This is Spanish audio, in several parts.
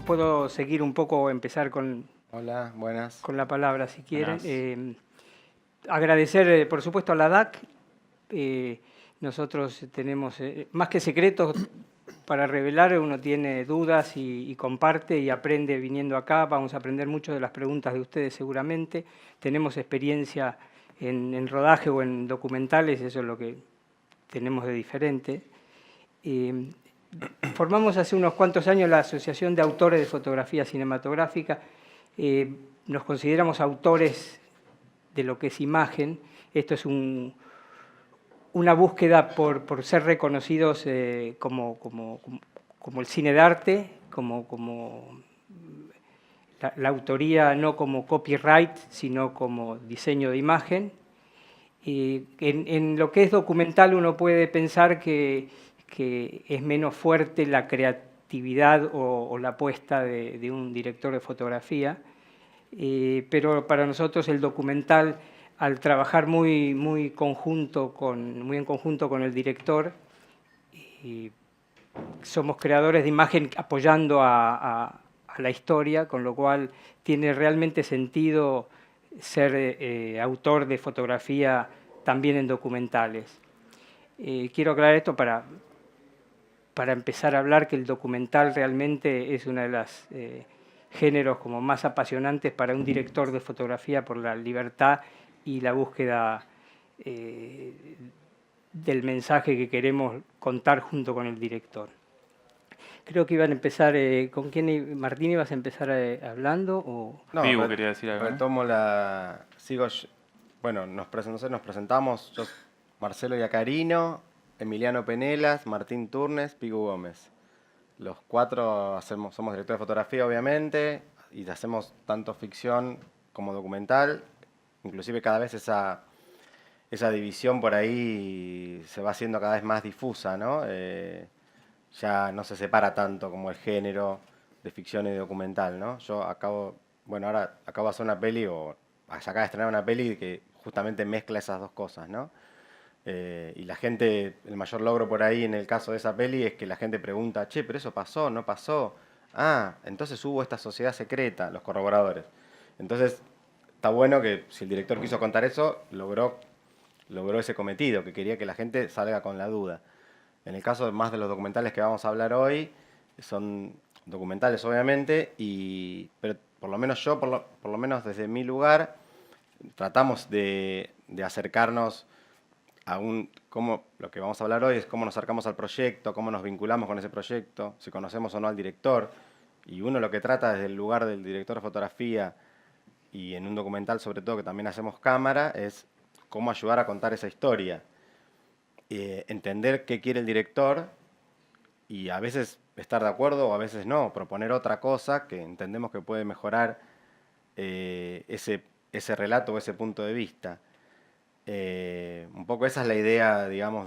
puedo seguir un poco, empezar Hola, buenas. con la palabra, si quieren. Buenas. Agradecer, por supuesto, a la DAC. Nosotros tenemos, más que secretos para revelar, uno tiene dudas y comparte y aprende viniendo acá. Vamos a aprender mucho de las preguntas de ustedes seguramente. Tenemos experiencia en rodaje o en documentales, eso es lo que tenemos de diferente. Formamos hace unos cuantos años la Asociación de Autores de Fotografía Cinematográfica. Nos consideramos autores de lo que es imagen. Esto es una búsqueda por ser reconocidos como el cine de arte, como la autoría no como copyright, sino como diseño de imagen. En lo que es documental uno puede pensar que es menos fuerte la creatividad o la apuesta de un director de fotografía, pero para nosotros el documental, al trabajar muy en conjunto con el director, somos creadores de imagen apoyando a la historia, con lo cual tiene realmente sentido ser autor de fotografía también en documentales. Quiero aclarar esto para empezar a hablar que el documental realmente es uno de los géneros como más apasionantes para un director de fotografía por la libertad y la búsqueda del mensaje que queremos contar junto con el director. Creo que iban a empezar, ¿con quién, Martín, ibas a empezar hablando? O... No, Pibu quería decir algo, ¿no? retomo la... Bueno, nos presentamos, yo, Marcelo Iacarino, Emiliano Penelas, Martín Turnes, Pigu Gómez. Los cuatro somos directores de fotografía, obviamente, y hacemos tanto ficción como documental. Inclusive cada vez esa división por ahí se va haciendo cada vez más difusa, ¿no? Ya no se separa tanto como el género de ficción y documental, ¿no? Ahora acabo de hacer una peli, o acaba de estrenar una peli que justamente mezcla esas dos cosas, ¿no? Y la gente, el mayor logro por ahí en el caso de esa peli es que la gente pregunta, che, pero eso pasó, ¿no pasó? Ah, entonces hubo esta sociedad secreta, los corroboradores. Entonces, está bueno que si el director quiso contar eso, logró ese cometido, que quería que la gente salga con la duda. En el caso más de los documentales que vamos a hablar hoy, son documentales obviamente, pero por lo menos yo, por lo menos desde mi lugar, tratamos de acercarnos a lo que vamos a hablar hoy es cómo nos acercamos al proyecto, cómo nos vinculamos con ese proyecto, si conocemos o no al director. Y uno lo que trata desde el lugar del director de fotografía, y en un documental sobre todo que también hacemos cámara, es cómo ayudar a contar esa historia. Entender qué quiere el director y a veces estar de acuerdo o a veces no, proponer otra cosa que entendemos que puede mejorar ese relato o ese punto de vista. Un poco esa es la idea, digamos,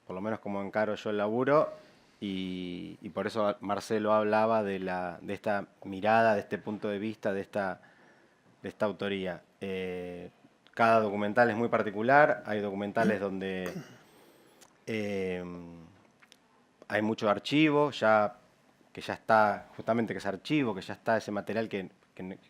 por lo menos como encaro yo el laburo, y por eso Marcelo hablaba de esta mirada, de este punto de vista, de esta autoría. Cada documental es muy particular, hay documentales donde hay mucho archivo, que ya está, justamente que es archivo, que ya está ese material que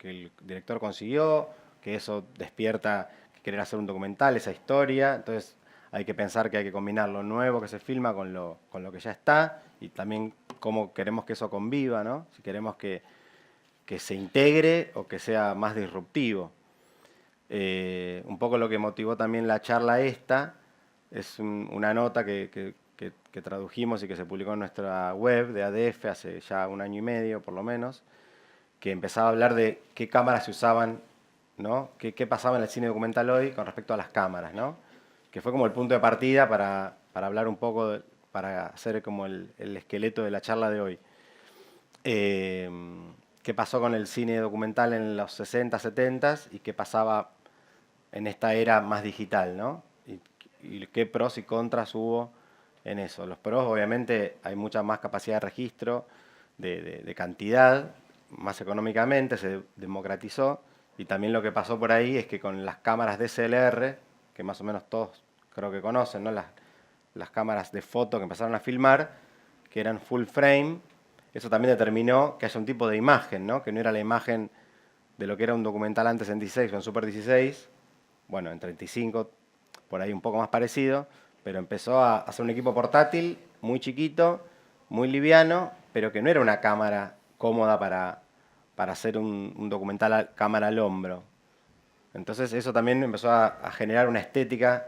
el director consiguió, que eso despierta querer hacer un documental, esa historia. Entonces hay que pensar que hay que combinar lo nuevo que se filma con lo que ya está, y también cómo queremos que eso conviva, ¿no? Si queremos que se integre o que sea más disruptivo. Un poco lo que motivó también la charla esta es una nota que tradujimos y que se publicó en nuestra web de ADF hace ya 1 año y medio, por lo menos, que empezaba a hablar de qué cámaras se usaban, ¿no? Qué pasaba en el cine documental hoy con respecto a las cámaras, ¿no? Que fue como el punto de partida para hablar un poco, para hacer como el esqueleto de la charla de hoy. Qué pasó con el cine documental en los 60, 70 y qué pasaba en esta era más digital, ¿no? Y qué pros y contras hubo en eso. Los pros, obviamente, hay mucha más capacidad de registro, de cantidad, más económicamente, se democratizó. Y también lo que pasó por ahí es que con las cámaras DSLR, que más o menos todos creo que conocen, ¿no? Las cámaras de foto que empezaron a filmar, que eran full frame, eso también determinó que haya un tipo de imagen, ¿no? Que no era la imagen de lo que era un documental antes en 16 o en Super 16, bueno, en 35, por ahí un poco más parecido, pero empezó a hacer un equipo portátil muy chiquito, muy liviano, pero que no era una cámara cómoda para hacer un documental a cámara al hombro. Entonces eso también empezó a generar una estética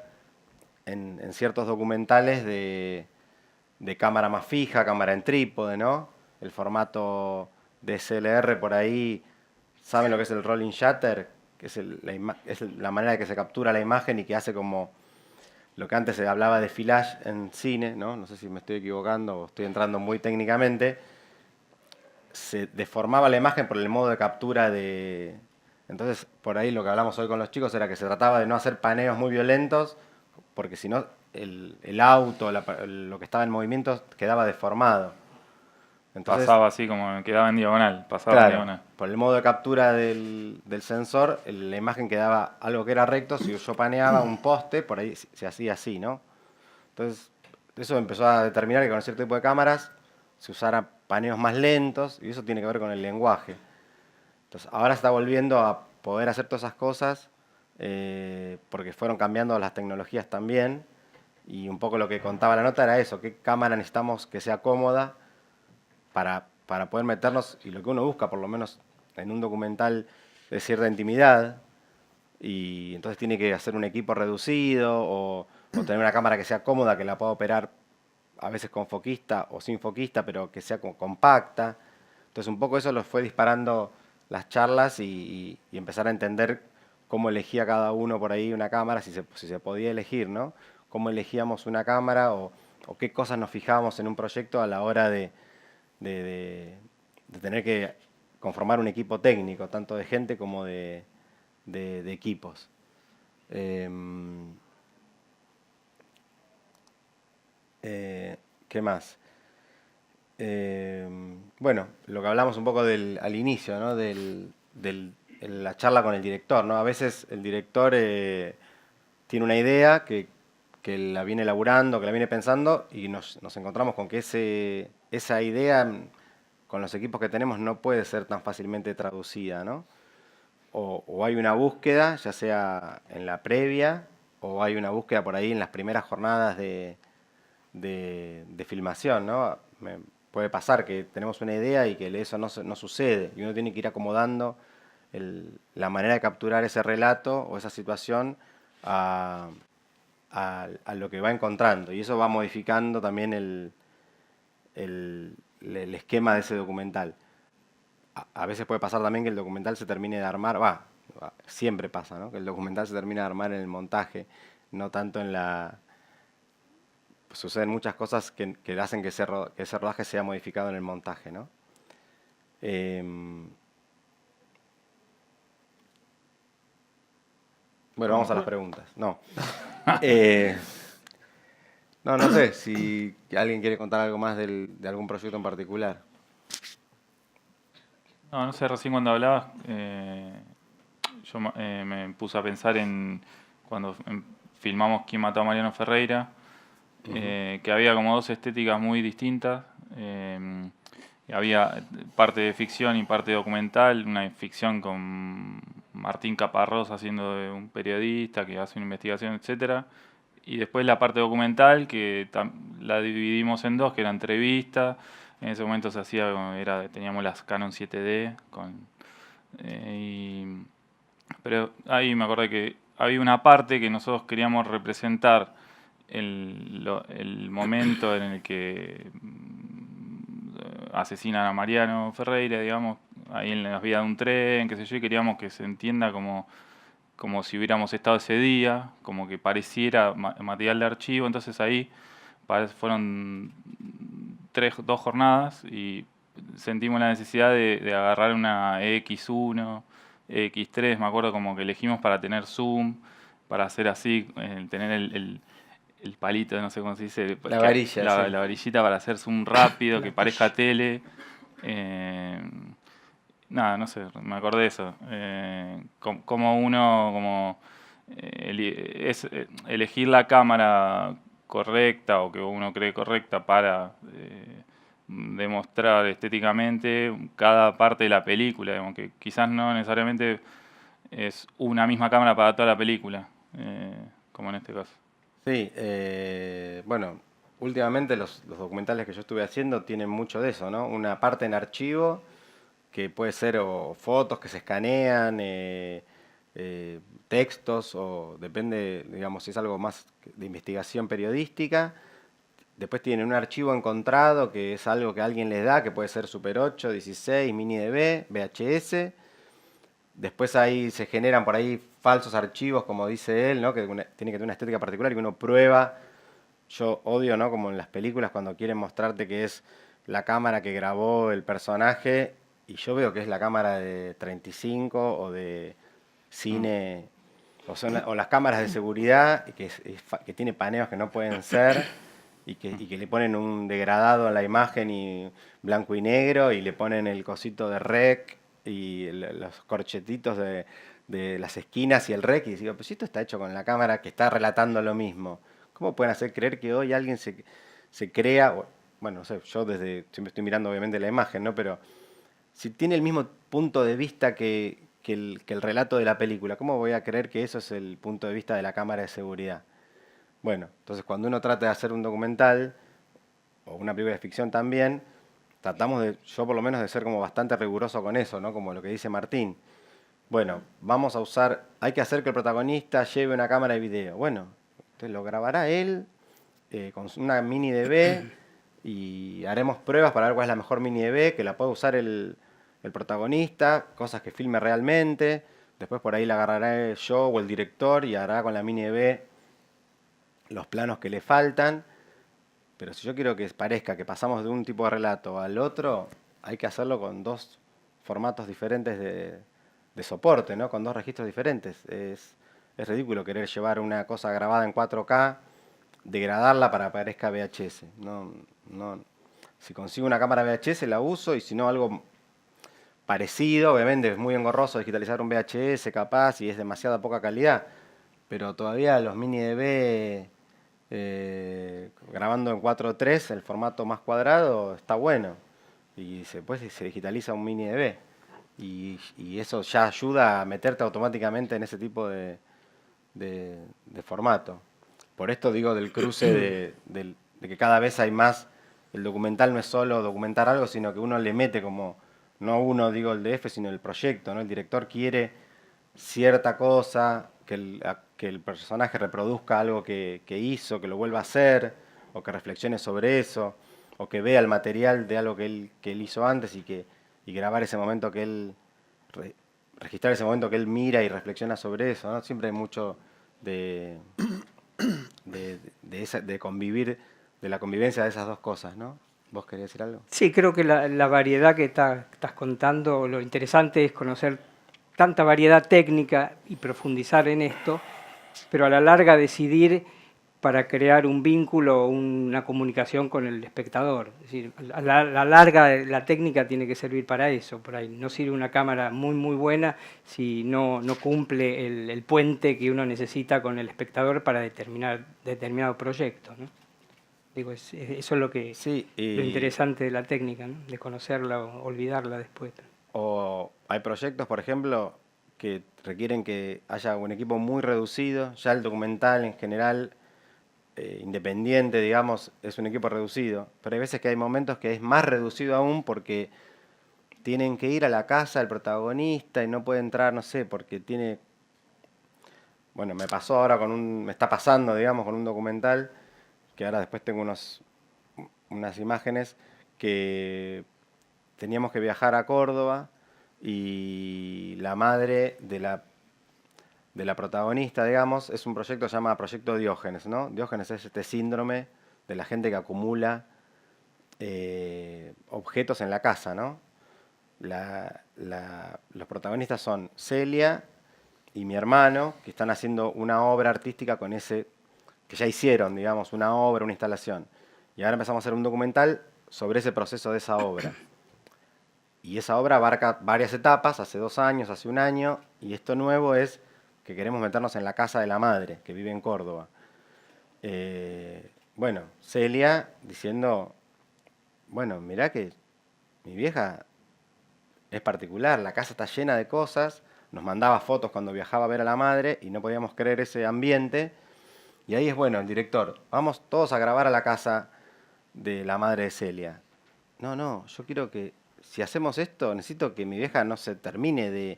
en ciertos documentales de cámara más fija, cámara en trípode, ¿no? El formato DSLR por ahí, ¿saben lo que es el rolling shutter? Que es, es la manera de que se captura la imagen y que hace como lo que antes se hablaba de flash en cine, ¿no? No sé si me estoy equivocando o estoy entrando muy técnicamente. Se deformaba la imagen por el modo de captura de... Entonces, por ahí lo que hablamos hoy con los chicos era que se trataba de no hacer paneos muy violentos, porque si no, el auto, lo que estaba en movimiento, quedaba deformado. Entonces, Pasaba así como quedaba en diagonal, pasaba en claro, diagonal. por el modo de captura del sensor, la imagen quedaba algo que era recto. Si yo paneaba un poste, por ahí se hacía así, ¿no? Entonces, eso empezó a determinar que con cierto tipo de cámaras se usara paneos más lentos, y eso tiene que ver con el lenguaje. Entonces, ahora se está volviendo a poder hacer todas esas cosas, porque fueron cambiando las tecnologías también, y un poco lo que contaba la nota era eso, qué cámara necesitamos que sea cómoda para poder meternos, y lo que uno busca, por lo menos en un documental de cierta intimidad, y entonces tiene que hacer un equipo reducido o tener una cámara que sea cómoda, que la pueda operar a veces con foquista o sin foquista, pero que sea compacta. Entonces un poco eso lo fue disparando las charlas y empezar a entender cómo elegía cada uno por ahí una cámara, si se podía elegir, ¿no? Cómo elegíamos una cámara o qué cosas nos fijábamos en un proyecto a la hora de tener que conformar un equipo técnico, tanto de gente como de equipos. ¿Qué más? Bueno, lo que hablamos un poco al inicio, ¿no? La charla con el director, ¿no? A veces el director tiene una idea que la viene elaborando, que la viene pensando, y nos encontramos con que esa idea con los equipos que tenemos no puede ser tan fácilmente traducida, ¿no? O hay una búsqueda, ya sea en la previa, o hay una búsqueda por ahí en las primeras jornadas de filmación, ¿no? Puede pasar que tenemos una idea y que eso no sucede, y uno tiene que ir acomodando la manera de capturar ese relato o esa situación a lo que va encontrando, y eso va modificando también el esquema de ese documental. A veces puede pasar también que el documental se termine de armar, siempre pasa, ¿no? Que el documental se termina de armar en el montaje, no tanto en la... Suceden muchas cosas que hacen que ese rodaje sea modificado en el montaje, ¿no? Bueno, vamos a las preguntas. No. No sé si alguien quiere contar algo más de algún proyecto en particular. No sé, recién cuando hablabas, yo me puse a pensar en cuando filmamos Quién mató a Mariano Ferreira, que había como dos estéticas muy distintas. Había parte de ficción y parte documental, una ficción con Martín Caparrós haciendo de un periodista que hace una investigación, etcétera. Y después la parte documental, que la dividimos en dos, que era entrevista. En ese momento se hacía, teníamos las Canon 7D, pero ahí me acordé que había una parte que nosotros queríamos representar el momento en el que asesinan a Mariano Ferreira, digamos, ahí en las vías de un tren, qué sé yo, y queríamos que se entienda como si hubiéramos estado ese día, como que pareciera material de archivo. Entonces ahí fueron dos jornadas y sentimos la necesidad de agarrar una EX1, EX3, me acuerdo, como que elegimos para tener zoom, para hacer así, tener el palito, no sé cómo se dice, La varilla, sí. la varillita para hacer zoom rápido, que parezca tele. Nada, no sé, me acordé de eso. Como uno, elegir la cámara correcta o que uno cree correcta para demostrar estéticamente cada parte de la película, digamos, que quizás no necesariamente es una misma cámara para toda la película, como en este caso. Sí, bueno, últimamente los documentales que yo estuve haciendo tienen mucho de eso, ¿no? Una parte en archivo, que puede ser o fotos que se escanean, textos, o depende, digamos, si es algo más de investigación periodística. Después tienen un archivo encontrado, que es algo que alguien les da, que puede ser Super 8, 16, Mini DV, VHS. Después ahí se generan por ahí falsos archivos, como dice él, ¿no? Que tiene que tener una estética particular y que uno prueba. Yo odio, ¿no? Como en las películas cuando quieren mostrarte que es la cámara que grabó el personaje y yo veo que es la cámara de 35 o de cine o las cámaras de seguridad que tiene paneos que no pueden ser y que le ponen un degradado en la imagen y blanco y negro y le ponen el cosito de rec y los corchetitos de las esquinas y el rec y digo, pues si esto está hecho con la cámara que está relatando lo mismo. ¿Cómo pueden hacer creer que hoy alguien se crea, bueno, no sé, yo siempre estoy mirando obviamente la imagen, ¿no? Pero si tiene el mismo punto de vista que el relato de la película, ¿cómo voy a creer que eso es el punto de vista de la cámara de seguridad? Bueno, entonces cuando uno trata de hacer un documental, o una película de ficción también, tratamos yo por lo menos de ser como bastante riguroso con eso, ¿no? Como lo que dice Martín. Bueno, hay que hacer que el protagonista lleve una cámara de video. Bueno, entonces lo grabará él con una mini DV y haremos pruebas para ver cuál es la mejor mini DV, que la puede usar el protagonista, cosas que filme realmente. Después por ahí la agarrará yo o el director y hará con la mini DV los planos que le faltan. Pero si yo quiero que parezca que pasamos de un tipo de relato al otro, hay que hacerlo con dos formatos diferentes de soporte, ¿no? Con dos registros diferentes. Es ridículo querer llevar una cosa grabada en 4K, degradarla para que parezca VHS. No, no. Si consigo una cámara VHS la uso y si no algo parecido, obviamente es muy engorroso digitalizar un VHS capaz y es demasiada poca calidad, pero todavía los mini DV grabando en 4:3, el formato más cuadrado, está bueno. Y después se digitaliza un mini DV. Y eso ya ayuda a meterte automáticamente en ese tipo de formato. Por esto digo del cruce de que cada vez hay más. El documental no es solo documentar algo, sino que uno le mete como, no uno digo el DF, sino el proyecto, ¿no? El director quiere cierta cosa, que el personaje reproduzca algo que hizo, que lo vuelva a hacer, o que reflexione sobre eso, o que vea el material de algo que él hizo antes y grabar ese momento que él, registrar ese momento que él mira y reflexiona sobre eso, ¿no? Siempre hay mucho de, de convivir, de la convivencia de esas dos cosas, ¿no? ¿Vos querías decir algo? Sí, creo que la variedad que estás contando, lo interesante es conocer tanta variedad técnica y profundizar en esto, pero a la larga decidir para crear un vínculo, una comunicación con el espectador. Es decir, a la larga la técnica tiene que servir para eso. Por ahí no sirve una cámara muy muy buena si no cumple el puente que uno necesita con el espectador para determinado proyecto, ¿no? Digo, eso es Sí, lo interesante de la técnica, ¿no? De conocerla o olvidarla después. o hay proyectos, por ejemplo, que requieren que haya un equipo muy reducido. Ya el documental en general, independiente, digamos, es un equipo reducido. Pero hay veces que hay momentos que es más reducido aún porque tienen que ir a la casa del protagonista y no puede entrar, no sé, porque tiene... Bueno, me pasó ahora me está pasando, digamos, con un documental, que ahora después tengo unas imágenes, que teníamos que viajar a Córdoba y la madre de la protagonista, digamos, es un proyecto que se llama Proyecto Diógenes, ¿no? Diógenes es este síndrome de la gente que acumula objetos en la casa, ¿no? Los protagonistas son Celia y mi hermano, que están haciendo una obra artística con que ya hicieron, digamos, una obra, una instalación. Y ahora empezamos a hacer un documental sobre ese proceso de esa obra. Y esa obra abarca varias etapas, hace 2 años, hace 1 año, y esto nuevo es que queremos meternos en la casa de la madre, que vive en Córdoba. Bueno, Celia diciendo, bueno, mirá que mi vieja es particular, la casa está llena de cosas, nos mandaba fotos cuando viajaba a ver a la madre y no podíamos creer ese ambiente. Y ahí es bueno, el director, vamos todos a grabar a la casa de la madre de Celia. No, no, yo quiero que si hacemos esto, necesito que mi vieja no se termine de...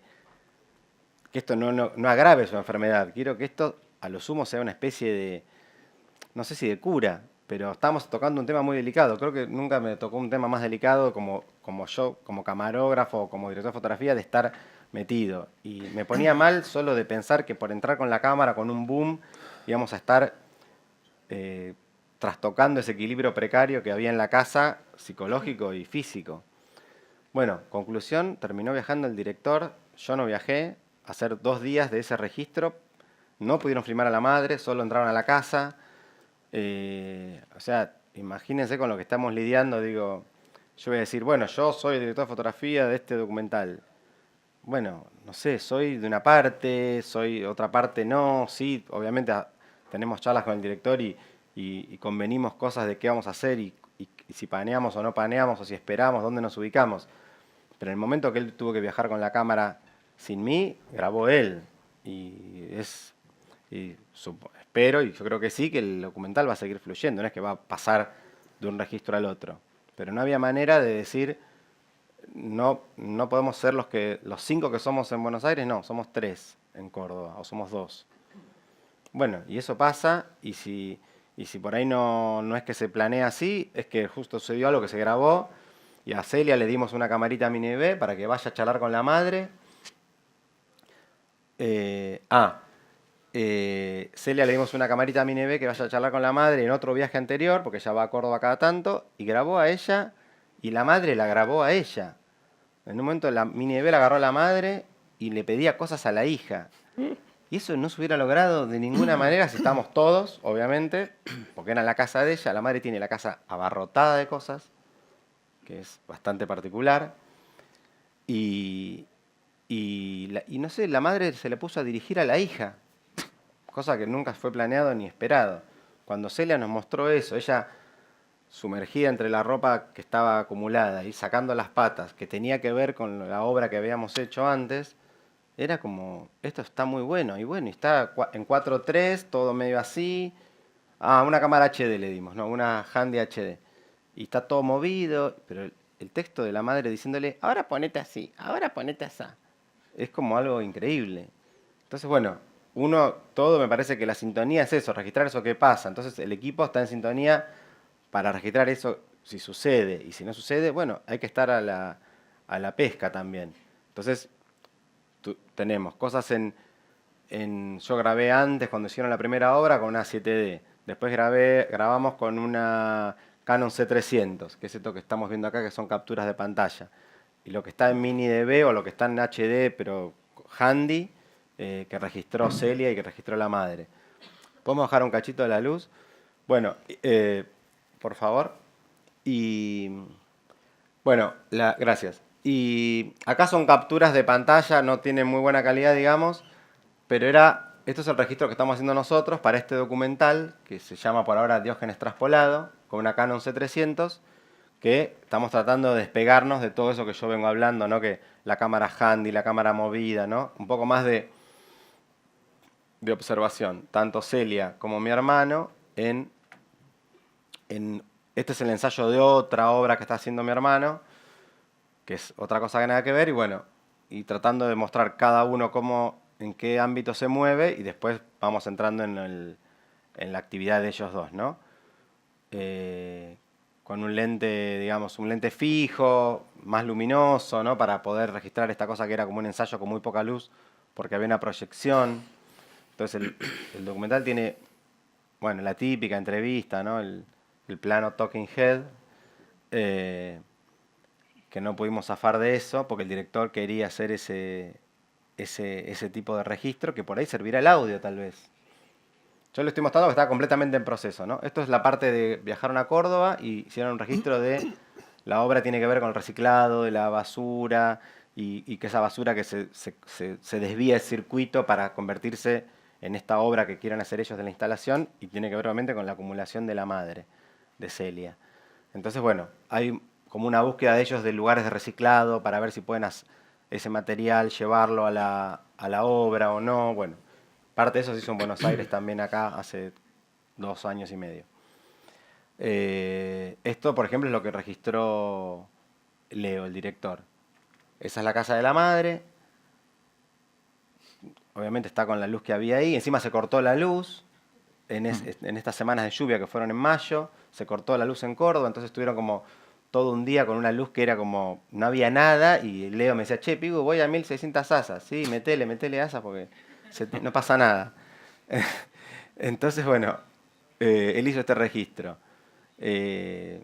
que esto no agrave su enfermedad. Quiero que esto a lo sumo sea una especie de, no sé si de cura, pero estamos tocando un tema muy delicado. Creo que nunca me tocó un tema más delicado como yo, como camarógrafo o como director de fotografía, de estar metido. Y me ponía mal solo de pensar que por entrar con la cámara, con un boom, íbamos a estar trastocando ese equilibrio precario que había en la casa, psicológico y físico. Bueno, conclusión, terminó viajando el director, yo no viajé, a hacer 2 días de ese registro, no pudieron filmar a la madre, solo entraron a la casa. O sea, imagínense con lo que estamos lidiando, digo, yo voy a decir, bueno, yo soy el director de fotografía de este documental. Bueno, no sé, soy de una parte, soy otra parte no, sí, obviamente tenemos charlas con el director y convenimos cosas de qué vamos a hacer y si paneamos o no paneamos o si esperamos, dónde nos ubicamos. Pero en el momento que él tuvo que viajar con la cámara sin mí, grabó él. Y espero, y yo creo que sí, que el documental va a seguir fluyendo, no es que va a pasar de un registro al otro. Pero no había manera de decir, no podemos ser los 5 que somos en Buenos Aires, no, somos 3 en Córdoba, o somos 2. Bueno, y eso pasa, y si por ahí no es que se planea así, es que justo sucedió algo que se grabó, y a Celia le dimos una camarita mini DV para que vaya a charlar con la madre. Celia le dimos una camarita mini DV que vaya a charlar con la madre en otro viaje anterior, porque ella va a Córdoba cada tanto, y grabó a ella, y la madre la grabó a ella. En un momento la mini DV la agarró a la madre y le pedía cosas a la hija. Y eso no se hubiera logrado de ninguna manera si estábamos todos, obviamente, porque era la casa de ella. La madre tiene la casa abarrotada de cosas, que es bastante particular. Y no sé, la madre se le puso a dirigir a la hija, cosa que nunca fue planeado ni esperado. Cuando Celia nos mostró eso, ella sumergida entre la ropa que estaba acumulada y sacando las patas, que tenía que ver con la obra que habíamos hecho antes, era como, esto está muy bueno, y está en 4:3, todo medio así. Una cámara HD le dimos, ¿no? Una Handy HD. Y está todo movido, pero el texto de la madre diciéndole, ahora ponete así, ahora ponete así. Es como algo increíble. Entonces, bueno, todo me parece que la sintonía es eso, registrar eso que pasa. Entonces el equipo está en sintonía para registrar eso si sucede. Y si no sucede, bueno, hay que estar a la pesca también. Entonces, tenemos cosas yo grabé antes cuando hicieron la primera obra con una 7D. Después grabamos con una Canon C300, que es esto que estamos viendo acá, que son capturas de pantalla. Y lo que está en mini DV o lo que está en HD, pero handy, que registró Celia y que registró la madre. ¿Podemos bajar un cachito de la luz? Bueno, por favor. Y bueno, gracias. Y acá son capturas de pantalla, no tienen muy buena calidad, digamos, pero esto es el registro que estamos haciendo nosotros para este documental, que se llama por ahora Diógenes Traspolado, con una Canon C300, que estamos tratando de despegarnos de todo eso que yo vengo hablando, ¿no? Que la cámara handy, la cámara movida, ¿no? Un poco más de observación. Tanto Celia como mi hermano este es el ensayo de otra obra que está haciendo mi hermano, que es otra cosa que nada que ver, y bueno, y tratando de mostrar cada uno en qué ámbito se mueve, y después vamos entrando en la actividad de ellos dos, ¿no? Con un lente, digamos, un lente fijo, más luminoso, ¿no? Para poder registrar esta cosa que era como un ensayo con muy poca luz, porque había una proyección. Entonces el documental tiene, bueno, la típica entrevista, ¿no? El plano Talking Head, que no pudimos zafar de eso, porque el director quería hacer ese tipo de registro, que por ahí servirá el audio tal vez. Yo le estoy mostrando que está completamente en proceso, ¿no? Esto es la parte de viajaron a Córdoba y hicieron un registro de la obra tiene que ver con el reciclado de la basura y que esa basura que se desvía el circuito para convertirse en esta obra que quieren hacer ellos de la instalación y tiene que ver obviamente con la acumulación de la madre, de Celia. Entonces, bueno, hay como una búsqueda de ellos de lugares de reciclado para ver si pueden ese material llevarlo a la obra o no. Bueno, parte de eso se hizo en Buenos Aires también acá hace 2 años y medio. Esto, por ejemplo, es lo que registró Leo, el director. Esa es la casa de la madre. Obviamente está con la luz que había ahí. Encima se cortó la luz en estas semanas de lluvia que fueron en mayo. Se cortó la luz en Córdoba, entonces estuvieron como todo un día con una luz que era como, no había nada. Y Leo me decía, che, Pigu, voy a 1600 asas. Sí, metele asas porque no pasa nada. Entonces, bueno, él hizo este registro. Te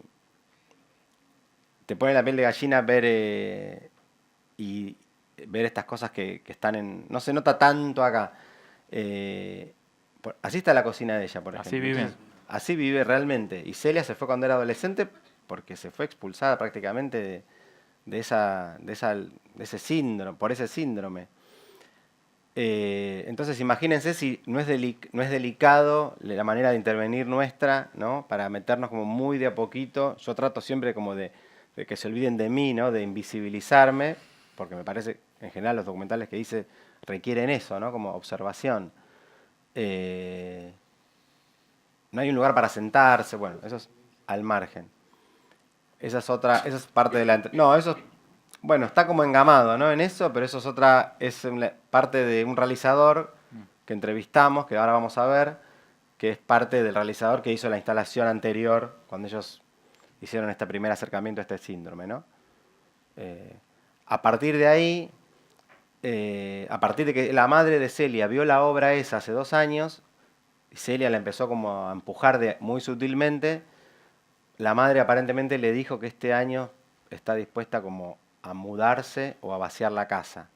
pone la piel de gallina ver y ver estas cosas que están en... No se nota tanto acá. Así está la cocina de ella, por ejemplo. Así vive. Entonces, así vive realmente. Y Celia se fue cuando era adolescente porque se fue expulsada prácticamente de ese síndrome, por ese síndrome. Entonces imagínense si no es delicado la manera de intervenir nuestra, ¿no? Para meternos como muy de a poquito. Yo trato siempre como de que se olviden de mí, ¿no? De invisibilizarme, porque me parece, en general, los documentales que hice requieren eso, ¿no? Como observación. No hay un lugar para sentarse, bueno, eso es al margen. Esa es parte de la... No, eso es... Bueno, está como engamado, ¿no? En eso, pero eso es parte de un realizador que entrevistamos, que ahora vamos a ver, que es parte del realizador que hizo la instalación anterior, cuando ellos hicieron este primer acercamiento a este síndrome, ¿no? A partir de ahí, a partir de que la madre de Celia vio la obra esa hace 2 años, y Celia la empezó como a empujar muy sutilmente, la madre aparentemente le dijo que este año está dispuesta como a mudarse o a vaciar la casa.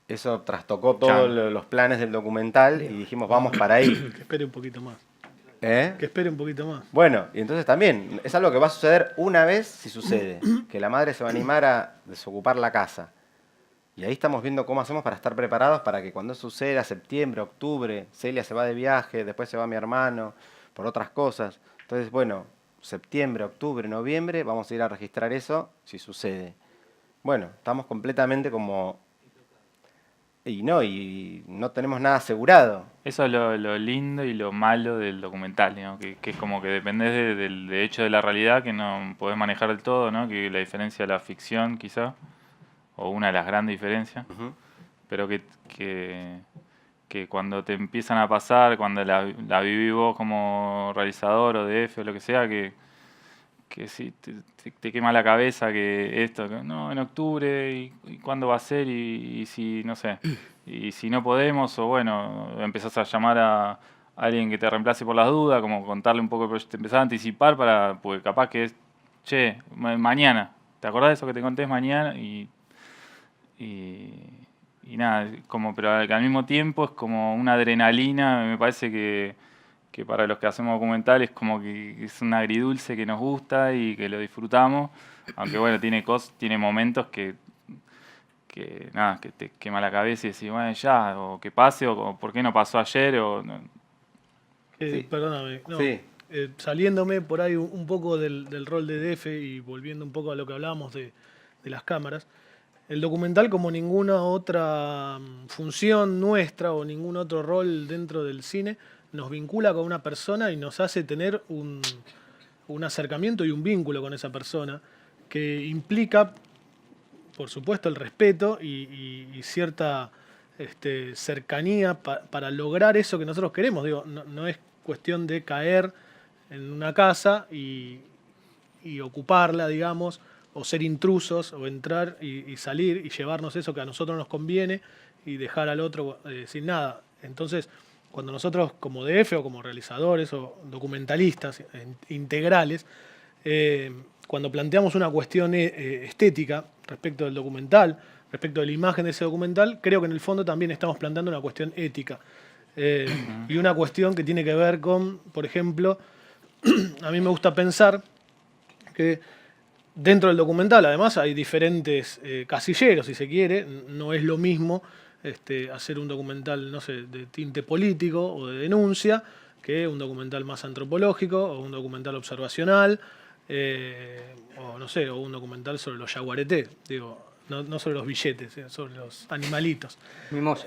Eso trastocó todos los planes del documental y dijimos, vamos para ahí. Que espere un poquito más. ¿Eh? Que espere un poquito más. Bueno, y entonces también, es algo que va a suceder una vez si sucede, que la madre se va a animar a desocupar la casa. Y ahí estamos viendo cómo hacemos para estar preparados para que cuando suceda, septiembre, octubre, Celia se va de viaje, después se va mi hermano, por otras cosas. Entonces, bueno, septiembre, octubre, noviembre, vamos a ir a registrar eso si sucede. Bueno, estamos completamente como... Y no tenemos nada asegurado. Eso es lo lindo y lo malo del documental, ¿no? Que es como que dependés del hecho de la realidad que no podés manejar del todo, ¿no? Que la diferencia de la ficción, quizá, o una de las grandes diferencias, pero que cuando te empiezan a pasar, cuando la viví vos como realizador o DF o lo que sea, que si te quema la cabeza que esto, que no, en octubre, y cuándo va a ser, y si, no sé, y si no podemos, o bueno, empezás a llamar a alguien que te reemplace por las dudas, como contarle un poco, pero te empezás a anticipar porque capaz que es, che, mañana, ¿te acordás de eso que te conté mañana? Y nada, pero al mismo tiempo es como una adrenalina, me parece que para los que hacemos documentales como que es un agridulce que nos gusta y que lo disfrutamos, aunque bueno, tiene momentos que te quema la cabeza y decís, bueno, ya, o que pase, o por qué no pasó ayer, o... No. Sí. Perdóname, no, Sí. saliéndome por ahí un poco del rol de DF y volviendo un poco a lo que hablábamos de las cámaras, el documental, como ninguna otra función nuestra o ningún otro rol dentro del cine, nos vincula con una persona y nos hace tener un acercamiento y un vínculo con esa persona que implica, por supuesto, el respeto y cierta cercanía para lograr eso que nosotros queremos. Digo, no es cuestión de caer en una casa y ocuparla, digamos, o ser intrusos, o entrar y salir y llevarnos eso que a nosotros nos conviene y dejar al otro sin nada. Entonces, cuando nosotros como DF o como realizadores o documentalistas integrales, cuando planteamos una cuestión estética respecto del documental, respecto de la imagen de ese documental, creo que en el fondo también estamos planteando una cuestión ética. Y una cuestión que tiene que ver con, por ejemplo, a mí me gusta pensar que dentro del documental, además, hay diferentes casilleros, si se quiere. No es lo mismo hacer un documental, no sé, de tinte político o de denuncia, que un documental más antropológico o un documental observacional o no sé, o un documental sobre los yaguareté, digo, no sobre los billetes, sobre los animalitos. Mimosa.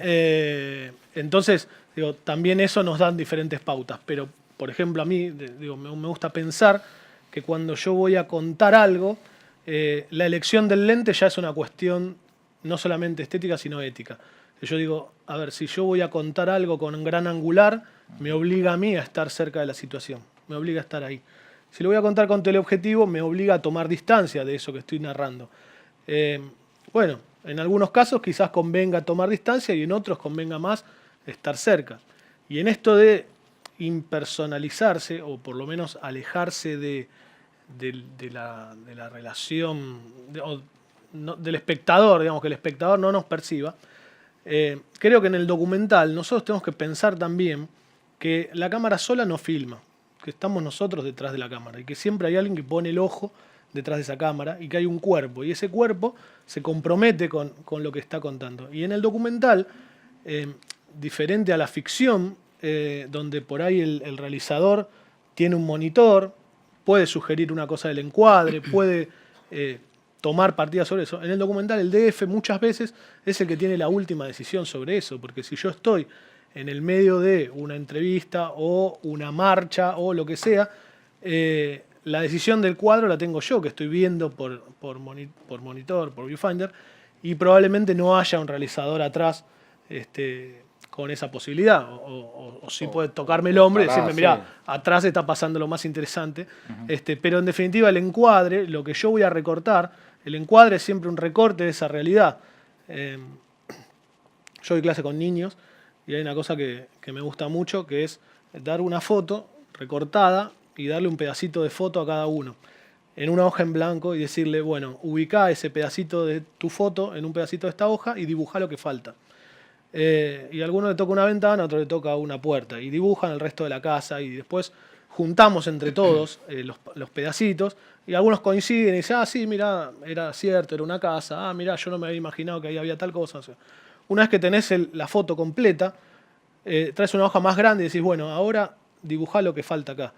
Entonces, digo, también eso nos dan diferentes pautas, pero por ejemplo a mí digo, me gusta pensar que cuando yo voy a contar algo, la elección del lente ya es una cuestión no solamente estética, sino ética. Yo digo, a ver, si yo voy a contar algo con un gran angular, me obliga a mí a estar cerca de la situación, me obliga a estar ahí. Si lo voy a contar con teleobjetivo, me obliga a tomar distancia de eso que estoy narrando. Bueno, en algunos casos quizás convenga tomar distancia y en otros convenga más estar cerca. Y en esto de impersonalizarse, o por lo menos alejarse de la relación del espectador, digamos, que el espectador no nos perciba, creo que en el documental nosotros tenemos que pensar también que la cámara sola no filma, que estamos nosotros detrás de la cámara y que siempre hay alguien que pone el ojo detrás de esa cámara y que hay un cuerpo y ese cuerpo se compromete con lo que está contando. Y en el documental, diferente a la ficción, donde por ahí el realizador tiene un monitor, puede sugerir una cosa del encuadre, puede tomar partidas sobre eso. En el documental el DF muchas veces es el que tiene la última decisión sobre eso, porque si yo estoy en el medio de una entrevista o una marcha o lo que sea, la decisión del cuadro la tengo yo, que estoy viendo por monitor, por viewfinder, y probablemente no haya un realizador atrás con esa posibilidad. O sí puede tocarme el hombro y decirme, mirá, atrás está pasando lo más interesante. Pero en definitiva el encuadre, lo que yo voy a recortar, el encuadre es siempre un recorte de esa realidad. Yo doy clase con niños y hay una cosa que me gusta mucho, que es dar una foto recortada y darle un pedacito de foto a cada uno en una hoja en blanco y decirle, bueno, ubicá ese pedacito de tu foto en un pedacito de esta hoja y dibujá lo que falta. Y a alguno le toca una ventana, a otro le toca una puerta y dibujan el resto de la casa y después juntamos entre todos los pedacitos y algunos coinciden y dicen, ah, sí, mira, era cierto, era una casa, ah, mira, yo no me había imaginado que ahí había tal cosa. O sea, una vez que tenés la foto completa, traes una hoja más grande y decís, bueno, ahora dibujá lo que falta acá.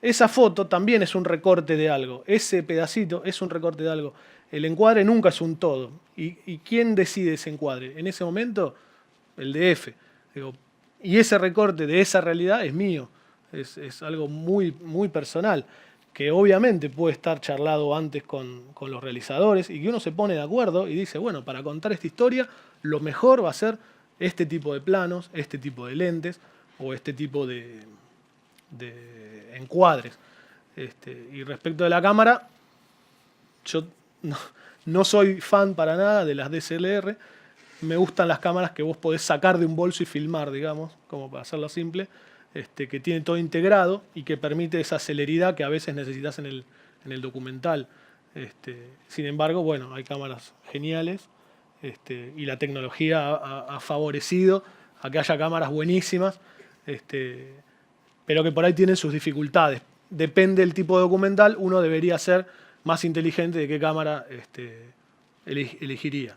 Esa foto también es un recorte de algo, ese pedacito es un recorte de algo. El encuadre nunca es un todo. ¿Y quién decide ese encuadre? En ese momento, el DF. Digo, y ese recorte de esa realidad es mío, es algo muy, muy personal, que obviamente puede estar charlado antes con los realizadores y que uno se pone de acuerdo y dice, bueno, para contar esta historia, lo mejor va a ser este tipo de planos, este tipo de lentes o este tipo de encuadres. Y respecto de la cámara, yo no soy fan para nada de las DSLR. Me gustan las cámaras que vos podés sacar de un bolso y filmar, digamos, como para hacerlo simple, que tiene todo integrado y que permite esa celeridad que a veces necesitas en el documental. Sin embargo, bueno, hay cámaras geniales y la tecnología ha favorecido a que haya cámaras buenísimas, pero que por ahí tienen sus dificultades. Depende del tipo de documental, uno debería ser más inteligente de qué cámara elegiría.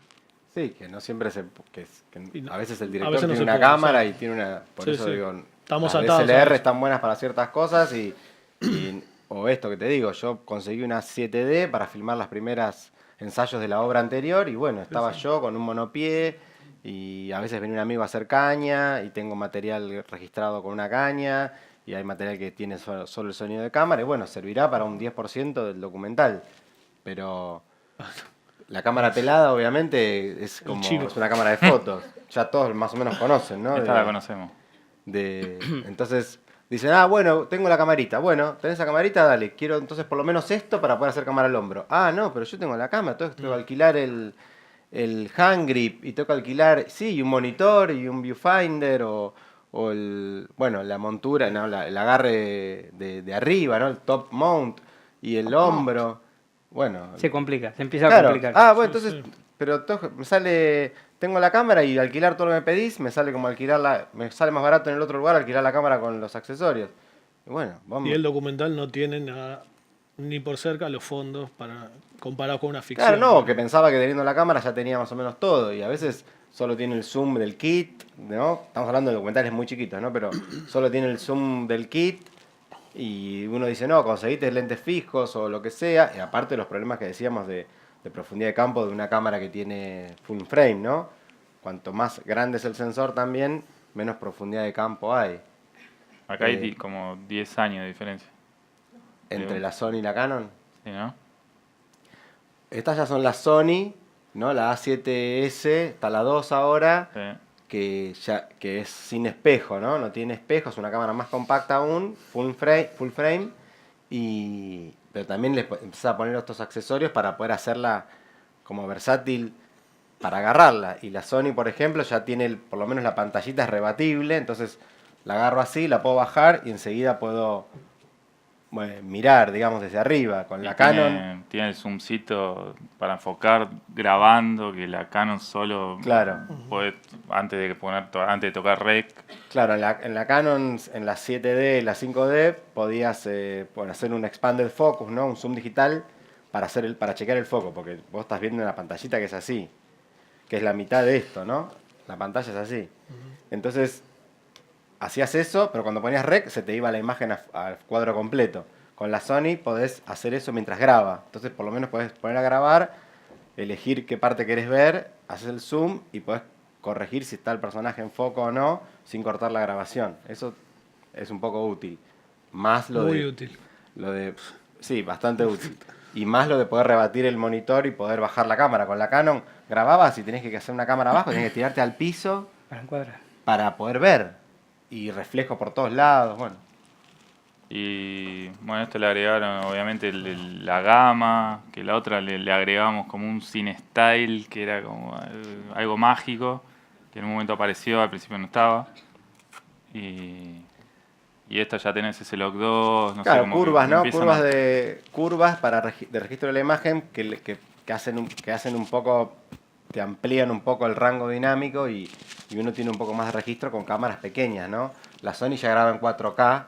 Sí, que no siempre a veces el a director veces no tiene se una puede, cámara sí. y tiene una... Por Sí, eso sí. digo, Estamos las atados a DSLR eso. están buenas para ciertas cosas o esto que te digo, yo conseguí una 7D para filmar las primeras ensayos de la obra anterior y bueno, estaba yo con un monopié y a veces venía un amigo a hacer caña y tengo material registrado con una caña y hay material que tiene solo el sonido de cámara y bueno, servirá para un 10% del documental, pero... La cámara pelada, obviamente, es una cámara de fotos. Ya todos más o menos conocen, ¿no? Esta la conocemos. Entonces dicen, ah, bueno, tengo la camarita. Bueno, tenés la camarita, dale. Quiero entonces por lo menos esto para poder hacer cámara al hombro. Ah, no, pero yo tengo la cámara, entonces tengo que alquilar el hand grip y tengo que alquilar, sí, un monitor y un viewfinder o la montura, no, el agarre de arriba, ¿no? El top mount y el hombro. Bueno, Se complica, se empieza a complicar. Ah, bueno, entonces, pero me sale, tengo la cámara y alquilar todo lo que me pedís, me sale como me sale más barato en el otro lugar alquilar la cámara con los accesorios. Y bueno, vamos. Y el documental no tiene nada, ni por cerca los fondos comparado con una ficción. Claro, no, que pensaba que teniendo la cámara ya tenía más o menos todo y a veces solo tiene el zoom del kit, ¿no? Estamos hablando de documentales muy chiquitos, ¿no? Pero solo tiene el zoom del kit Y uno dice, no, conseguiste lentes fijos o lo que sea, y aparte los problemas que decíamos de profundidad de campo de una cámara que tiene full frame, ¿no? Cuanto más grande es el sensor también, menos profundidad de campo hay. Acá hay como 10 años de diferencia. Entre la Sony y la Canon. Sí, ¿no? Estas ya son las Sony, ¿no? La A7S, está la 2 ahora, Sí. que es sin espejo, ¿no? No tiene espejo, es una cámara más compacta aún, full frame, pero también le empezás a poner estos accesorios para poder hacerla como versátil para agarrarla. Y la Sony, por ejemplo, ya tiene, por lo menos la pantallita es rebatible, entonces la agarro así, la puedo bajar y enseguida puedo mirar, digamos, desde arriba. Con la Canon... Tiene el zoomcito para enfocar grabando, que la Canon solo Claro. puede, antes de tocar rec. Claro, en la Canon, en la 7D, la 5D, podías hacer un expanded focus, ¿no? Un zoom digital para chequear el foco, porque vos estás viendo una pantallita que es así, que es la mitad de esto, ¿no? La pantalla es así. Entonces, hacías eso, pero cuando ponías rec se te iba la imagen al cuadro completo. Con la Sony podés hacer eso mientras graba. Entonces, por lo menos podés poner a grabar, elegir qué parte querés ver, haces el zoom y podés corregir si está el personaje en foco o no, sin cortar la grabación. Eso es un poco útil. Más Muy útil. Sí, bastante útil. Y más lo de poder rebatir el monitor y poder bajar la cámara. Con la Canon grababas y tenés que hacer una cámara abajo, tenés que tirarte al piso Para encuadrar. para poder ver. Y reflejo por todos lados, bueno. Y bueno, esto le agregaron obviamente la gama, que la otra le agregamos como un cine style, que era como algo mágico, que en un momento apareció, al principio no estaba. Y esta ya tenés ese Log 2, no sé Claro, cómo curvas, que ¿no? empiezan Curvas de registro de la imagen que hacen un poco, te amplían un poco el rango dinámico y uno tiene un poco más de registro con cámaras pequeñas, ¿no? La Sony ya graba en 4K,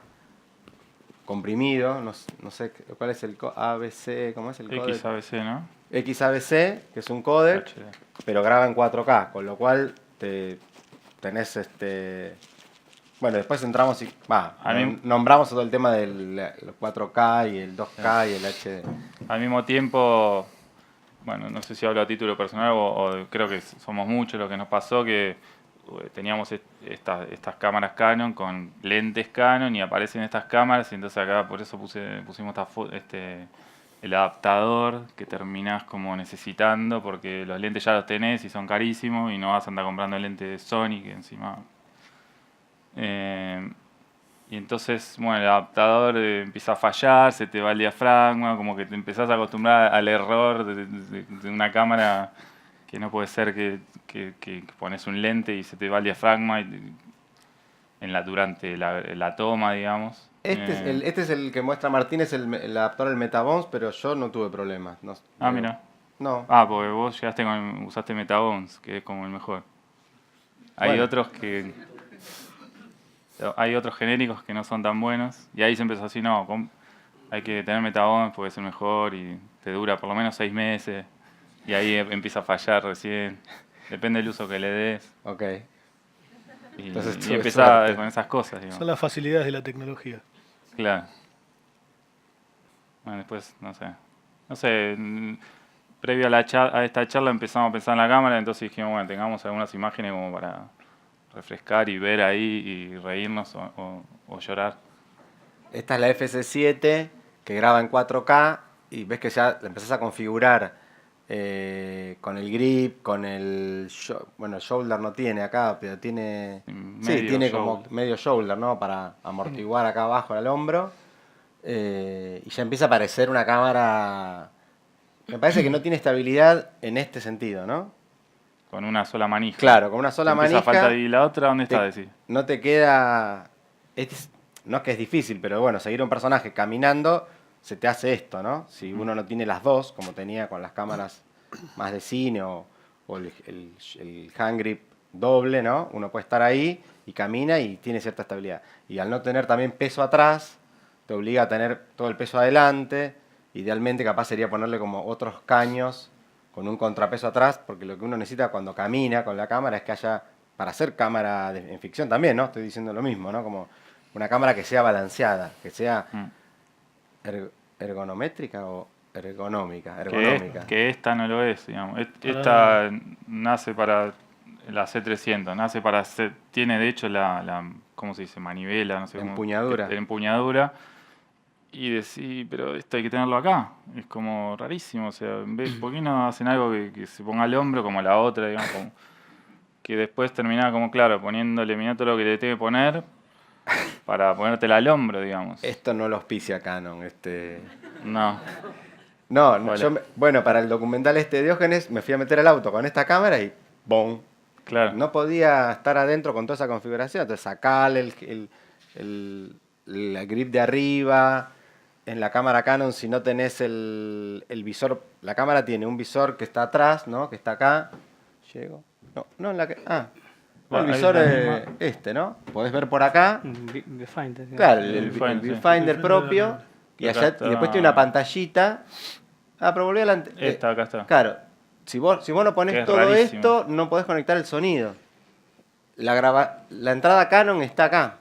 comprimido, no sé cuál es el ABC, ¿cómo es el códec? XABC, ¿no? XABC, que es un códec, HD. pero graba en 4K, con lo cual tenés Bueno, después entramos y nombramos todo el tema del 4K y el 2K y el HD. Al mismo tiempo, bueno, no sé si hablo a título personal o creo que somos muchos lo que nos pasó, que teníamos estas cámaras Canon con lentes Canon y aparecen estas cámaras y entonces acá por eso pusimos el adaptador que terminás como necesitando porque los lentes ya los tenés y son carísimos y no vas a andar comprando lentes de Sony que encima... y entonces, bueno, el adaptador empieza a fallar, se te va el diafragma, como que te empezás a acostumbrar al error de una cámara que no puede ser que pones un lente y se te va el diafragma durante la toma, digamos. Este es el que muestra Martínez, el adaptador del Metabones, pero yo no tuve problemas. Mira. No. Porque vos usaste Metabones, que es como el mejor. Hay otros genéricos que no son tan buenos. Y ahí se empezó así, hay que tener Metabones porque es el mejor y te dura por lo menos 6 meses. Y ahí empieza a fallar recién. Depende del uso que le des. Ok. Y empieza con esas cosas. Digamos. Son las facilidades de la tecnología. Claro. Bueno, después, no sé, previo a esta charla empezamos a pensar en la cámara, entonces dijimos, bueno, tengamos algunas imágenes como para refrescar y ver ahí y reírnos o llorar. Esta es la FC7 que graba en 4K y ves que ya la empezás a configurar con el grip, con el shoulder no tiene acá, pero tiene tiene shoulder. como medio shoulder, ¿no? Para amortiguar acá abajo el hombro. Y ya empieza a aparecer una cámara. Me parece que no tiene estabilidad en este sentido, ¿no? Con una sola manija. Claro, con una sola manija. Falta y la otra, ¿dónde está? Decir? No te queda. No es que es difícil, pero bueno, seguir un personaje caminando se te hace esto, ¿no? Si uno no tiene las dos, como tenía con las cámaras más de cine o el hand grip doble, ¿no? Uno puede estar ahí y camina y tiene cierta estabilidad. Y al no tener también peso atrás, te obliga a tener todo el peso adelante. Idealmente capaz sería ponerle como otros caños con un contrapeso atrás, porque lo que uno necesita cuando camina con la cámara es que haya, para hacer cámara en ficción también, ¿no? Estoy diciendo lo mismo, ¿no? Como una cámara que sea balanceada, que sea Mm. ergonométrica o ergonómica. Que esta no lo es, digamos. Para- Esta nace para la C300, nace para tiene de hecho ¿cómo se dice? Manivela, no sé cómo. Empuñadura. Empuñadura. Y decís, pero esto hay que tenerlo acá. Es como rarísimo, o sea, ¿por qué no hacen algo que se ponga al hombro como la otra, digamos, que después terminaba como, claro, poniéndole, mirá todo lo que le tengo que poner para ponértela al hombro, digamos. Esto no lo auspicia Canon. No, No, Hola. bueno, para el documental de Diógenes me fui a meter al auto con esta cámara y ¡bom! claro. No podía estar adentro con toda esa configuración. Entonces sacarle el grip de arriba. En la cámara Canon, si no tenés el visor, la cámara tiene un visor que está atrás, ¿no? Que está acá. Llego. No en la que. No, el Ahí visor es la ¿no? Podés ver por acá. Viewfinder, ¿no? Claro, El el viewfinder, sí. viewfinder propio. Y, Acá y después tiene una pantallita. Pero volví adelante. Acá está. Claro, si vos no Que ponés es todo rarísimo. esto, no podés conectar el sonido. La entrada Canon está acá.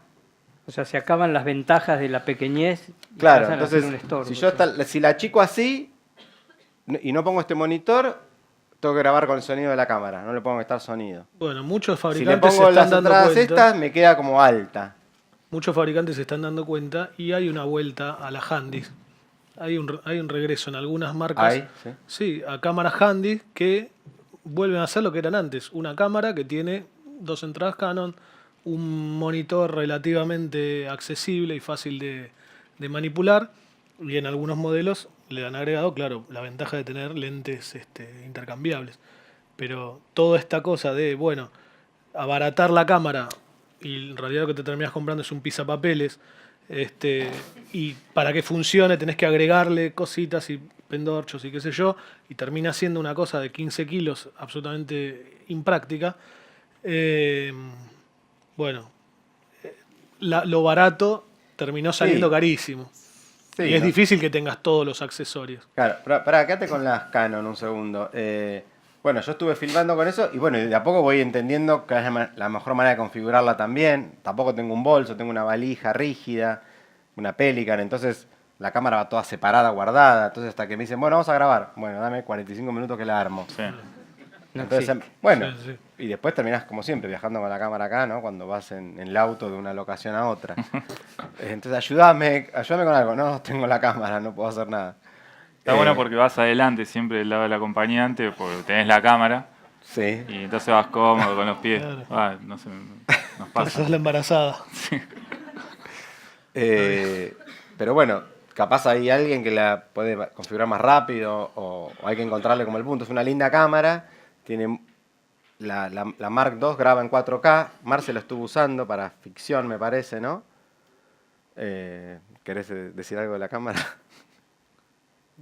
O sea, se acaban las ventajas de la pequeñez y Claro, pasan a ser entonces, un estorbo. si la achico así y no pongo este monitor, tengo que grabar con el sonido de la cámara, no le pongo que estar sonido. Bueno, muchos Si le fabricantes se pongo están las dando entradas cuenta. estas, me queda como alta. Muchos fabricantes se están dando cuenta y hay una vuelta a la handys. Hay un regreso en algunas marcas. Ahí, sí. Sí, a cámaras handy que vuelven a ser lo que eran antes. Una cámara que tiene 2 entradas Canon, un monitor relativamente accesible y fácil de manipular. Y en algunos modelos le han agregado, claro, la ventaja de tener lentes intercambiables. Pero toda esta cosa de, bueno, abaratar la cámara y en realidad lo que te terminas comprando es un pisapapeles. Y para que funcione tenés que agregarle cositas y pendorchos y qué sé yo, y termina siendo una cosa de 15 kilos absolutamente impráctica. Eh, bueno, lo barato terminó saliendo Sí. carísimo. Sí, Y es ¿no? difícil que tengas todos los accesorios. Claro, pará, quédate con las Canon un segundo. Bueno, yo estuve filmando con eso y bueno, y de a poco voy entendiendo que es la mejor manera de configurarla también. Tampoco tengo un bolso, tengo una valija rígida, una Pelican, entonces la cámara va toda separada, guardada. Entonces hasta que me dicen, bueno, vamos a grabar. Bueno, dame 45 minutos que la armo. Sí. No Entonces, existe. bueno, Sí, sí. y después terminás como siempre viajando con la cámara acá, ¿no? Cuando vas en el auto de una locación a otra. Entonces, ayúdame con algo. No, tengo la cámara, no puedo hacer nada. Está bueno porque vas adelante siempre del lado del acompañante, porque tenés la cámara Sí. y entonces vas cómodo con los pies. Claro. No sé, nos Por pasa. eso es la embarazada. Pero bueno, capaz hay alguien que la puede configurar más rápido o hay que encontrarle como el punto. Es una linda cámara, tiene la Mark II, graba en 4K. Marce lo estuvo usando para ficción, me parece, ¿no? ¿Querés decir algo de la cámara?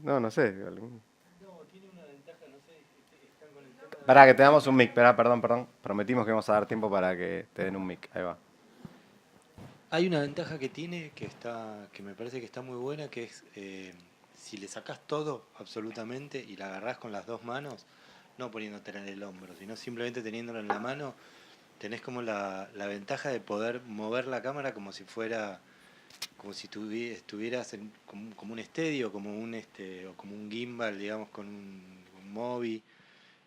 No sé. Pará, que te damos un mic. Perdón. Prometimos que vamos a dar tiempo para que te den un mic. Ahí va. Hay una ventaja que tiene que me parece que está muy buena, que es si le sacás todo absolutamente y la agarrás con las dos manos, no poniéndotela en el hombro, sino simplemente teniéndola en la mano, tenés como la ventaja de poder mover la cámara como si fuera, como si estuvieras como un estedio, o como un gimbal, digamos, con un Mobi.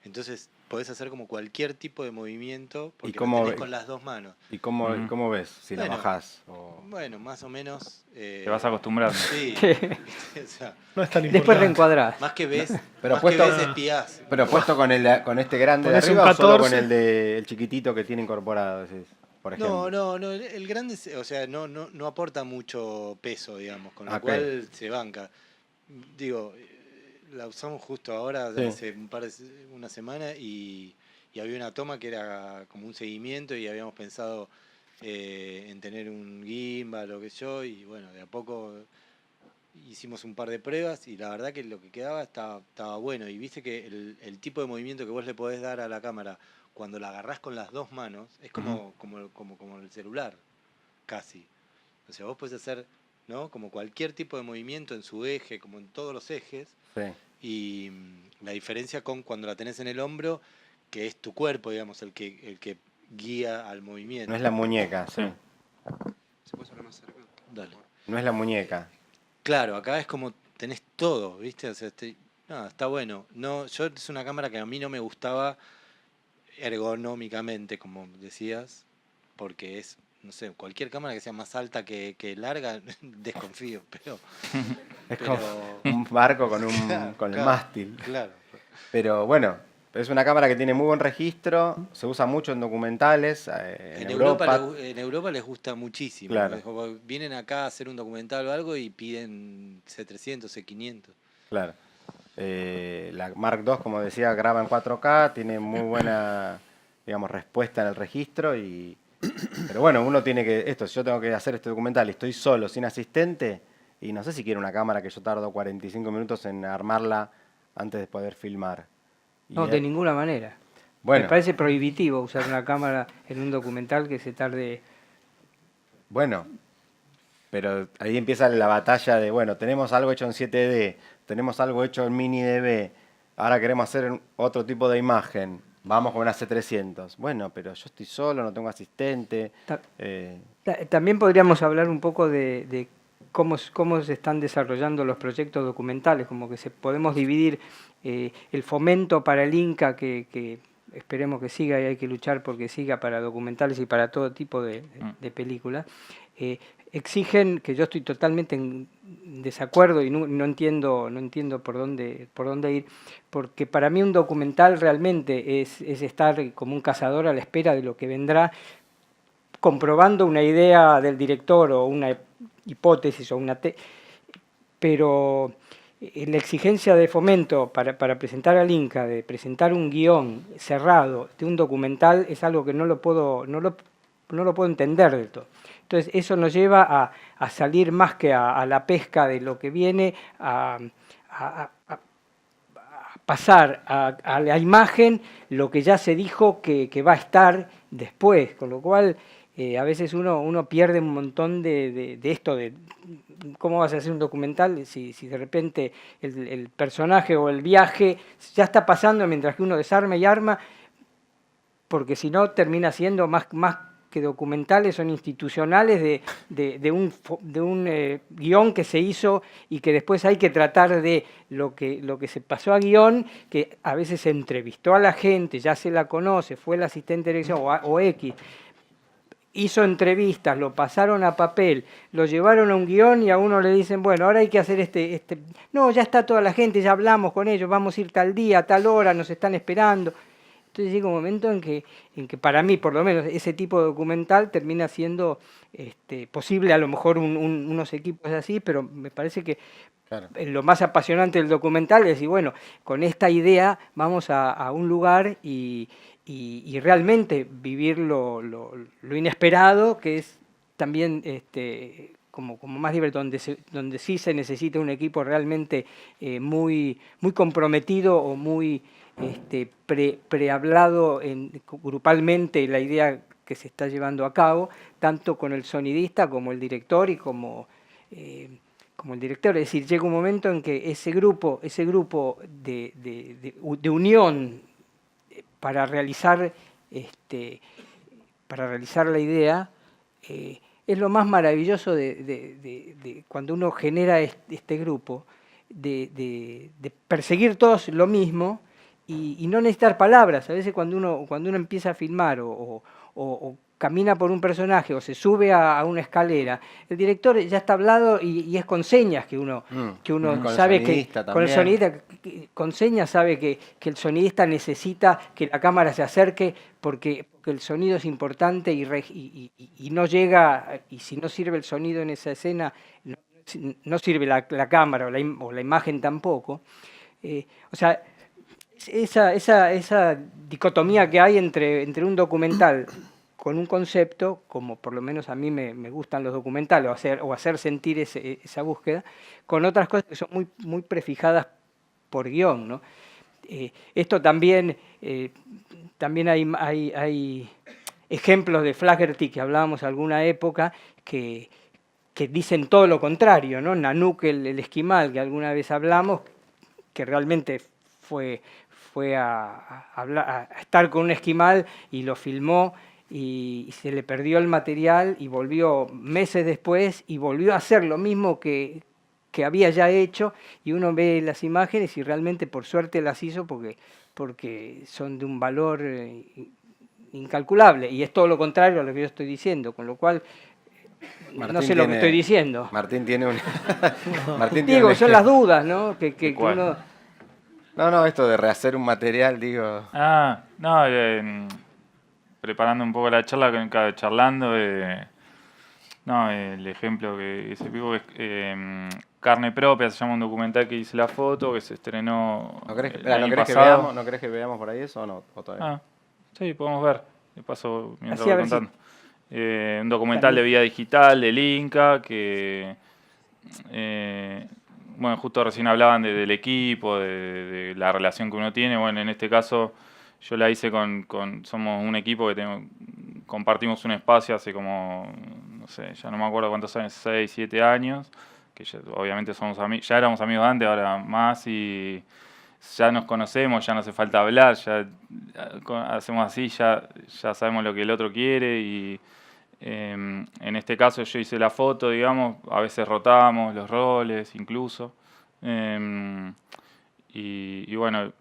Entonces podés hacer como cualquier tipo de movimiento porque lo tenés con las dos manos. ¿Y cómo ves si la Bueno, bajás? Bueno, más o menos. Te vas acostumbrando. Sí. O sea, No es tan Después importante. reencuadrás. más que ves, Pero más puesto- que ves espías. Pero puesto con este grande de Ponés un arriba o solo con 14. el chiquitito que tiene incorporado, decís, por ejemplo. No, el grande, o sea, no aporta mucho peso, digamos, con lo Ok. cual se banca. Digo, la usamos justo ahora, Sí. hace una semana, y había una toma que era como un seguimiento y habíamos pensado en tener un gimbal o qué sé yo, y bueno, de a poco hicimos un par de pruebas y la verdad que lo que quedaba estaba bueno. Y viste que el tipo de movimiento que vos le podés dar a la cámara cuando la agarrás con las dos manos es como el celular, casi. O sea, vos podés hacer, ¿no?, como cualquier tipo de movimiento en su eje, como en todos los ejes. Sí. Y la diferencia con cuando la tenés en el hombro, que es tu cuerpo, digamos, el que guía al movimiento. No es la muñeca, sí. ¿Se puede hablar más cerca? Dale. No es la muñeca. Claro, acá es como tenés todo, ¿viste? O sea, no, está bueno. No, es una cámara que a mí no me gustaba ergonómicamente, como decías, porque es, no sé, cualquier cámara que sea más alta que larga, desconfío, Es pero como un barco con claro, con el claro, mástil. claro. Pero bueno, es una cámara que tiene muy buen registro, se usa mucho en documentales, en Europa. En Europa les gusta muchísimo. Claro. Es como vienen acá a hacer un documental o algo y piden C300, C500. Claro. La Mark II, como decía, graba en 4K, tiene muy buena, digamos, respuesta en el registro. Pero bueno, uno tiene que, si yo tengo que hacer este documental y estoy solo, sin asistente, y no sé si quiero una cámara que yo tardo 45 minutos en armarla antes de poder filmar. No, de ninguna manera. Bueno. Me parece prohibitivo usar una cámara en un documental que se tarde. Bueno, pero ahí empieza la batalla de, bueno, tenemos algo hecho en 7D, tenemos algo hecho en mini DV, ahora queremos hacer otro tipo de imagen, vamos con una C300. Bueno, pero yo estoy solo, no tengo asistente. También podríamos hablar un poco de cómo se están desarrollando los proyectos documentales, como que podemos dividir el fomento para el Inca, que esperemos que siga y hay que luchar porque siga para documentales y para todo tipo de películas. Exigen, que yo estoy totalmente en desacuerdo y no entiendo por dónde ir, porque para mí un documental realmente es estar como un cazador a la espera de lo que vendrá, comprobando una idea del director o una hipótesis o pero la exigencia de fomento para presentar al Inca, de presentar un guión cerrado de un documental, es algo que no lo puedo entender del todo. Entonces eso nos lleva a salir más que a la pesca de lo que viene, a pasar a la imagen lo que ya se dijo que va a estar después, con lo cual a veces uno pierde un montón de esto, de cómo vas a hacer un documental si de repente el personaje o el viaje ya está pasando mientras que uno desarma y arma, porque si no termina siendo más que documentales, son institucionales de un guión que se hizo y que después hay que tratar de lo que se pasó a guión, que a veces se entrevistó a la gente, ya se la conoce, fue el asistente de dirección o X, hizo entrevistas, lo pasaron a papel, lo llevaron a un guión y a uno le dicen, bueno, ahora hay que hacer no, ya está toda la gente, ya hablamos con ellos, vamos a ir tal día, tal hora, nos están esperando. Entonces llega un momento en que para mí, por lo menos, ese tipo de documental termina siendo posible, a lo mejor unos equipos así, pero me parece que claro, lo más apasionante del documental es decir, bueno, con esta idea vamos a un lugar y realmente vivir lo inesperado, que es también como más divertido, donde sí se necesita un equipo realmente muy comprometido o muy prehablado grupalmente la idea que se está llevando a cabo, tanto con el sonidista como el director y como el director. Es decir, llega un momento en que ese grupo de unión para realizar la idea es lo más maravilloso de cuando uno genera este grupo, de perseguir todos lo mismo y no necesitar palabras. A veces cuando uno empieza a filmar o camina por un personaje o se sube a una escalera, el director ya está hablado y es con señas que uno sabe que con el sonidista con señas sabe que el sonidista necesita que la cámara se acerque porque el sonido es importante y no llega, y si no sirve el sonido en esa escena no sirve la cámara o la imagen tampoco. O sea, esa dicotomía que hay entre un documental con un concepto, como por lo menos a mí me gustan los documentales, o hacer sentir esa búsqueda, con otras cosas que son muy prefijadas por guión, ¿no? Esto también hay ejemplos de Flaherty que hablábamos alguna época que dicen todo lo contrario, ¿no? Nanook, el esquimal, que alguna vez hablamos, que realmente fue a estar con un esquimal y lo filmó y se le perdió el material y volvió meses después y volvió a hacer lo mismo que había ya hecho, y uno ve las imágenes y realmente por suerte las hizo porque son de un valor incalculable, y es todo lo contrario a lo que yo estoy diciendo, con lo cual no sé lo que estoy diciendo. Martín tiene un... Martín tiene Digo, un son las dudas, ¿no? Que ¿Cuál? uno... No, esto de rehacer un material, digo... No, preparando un poco la charla, charlando, el ejemplo que se pico es Carne Propia, se llama un documental que hice la foto, que se estrenó ¿No crees, el año que pasado. veamos, ¿No crees que veamos por ahí eso o no? ¿O todavía? Sí, podemos ver. De paso, mientras Así, a voy ver si- contando. Un documental de vida digital del Inca que... bueno, justo recién hablaban del equipo, de la relación que uno tiene. Bueno, en este caso yo la hice somos un equipo que compartimos un espacio hace como, no sé, ya no me acuerdo cuántos años, 6, 7 años, que obviamente somos ya éramos amigos antes, ahora más, y ya nos conocemos, ya no hace falta hablar, ya hacemos así, ya sabemos lo que el otro quiere, y en este caso yo hice la foto, digamos, a veces rotábamos los roles incluso, y bueno,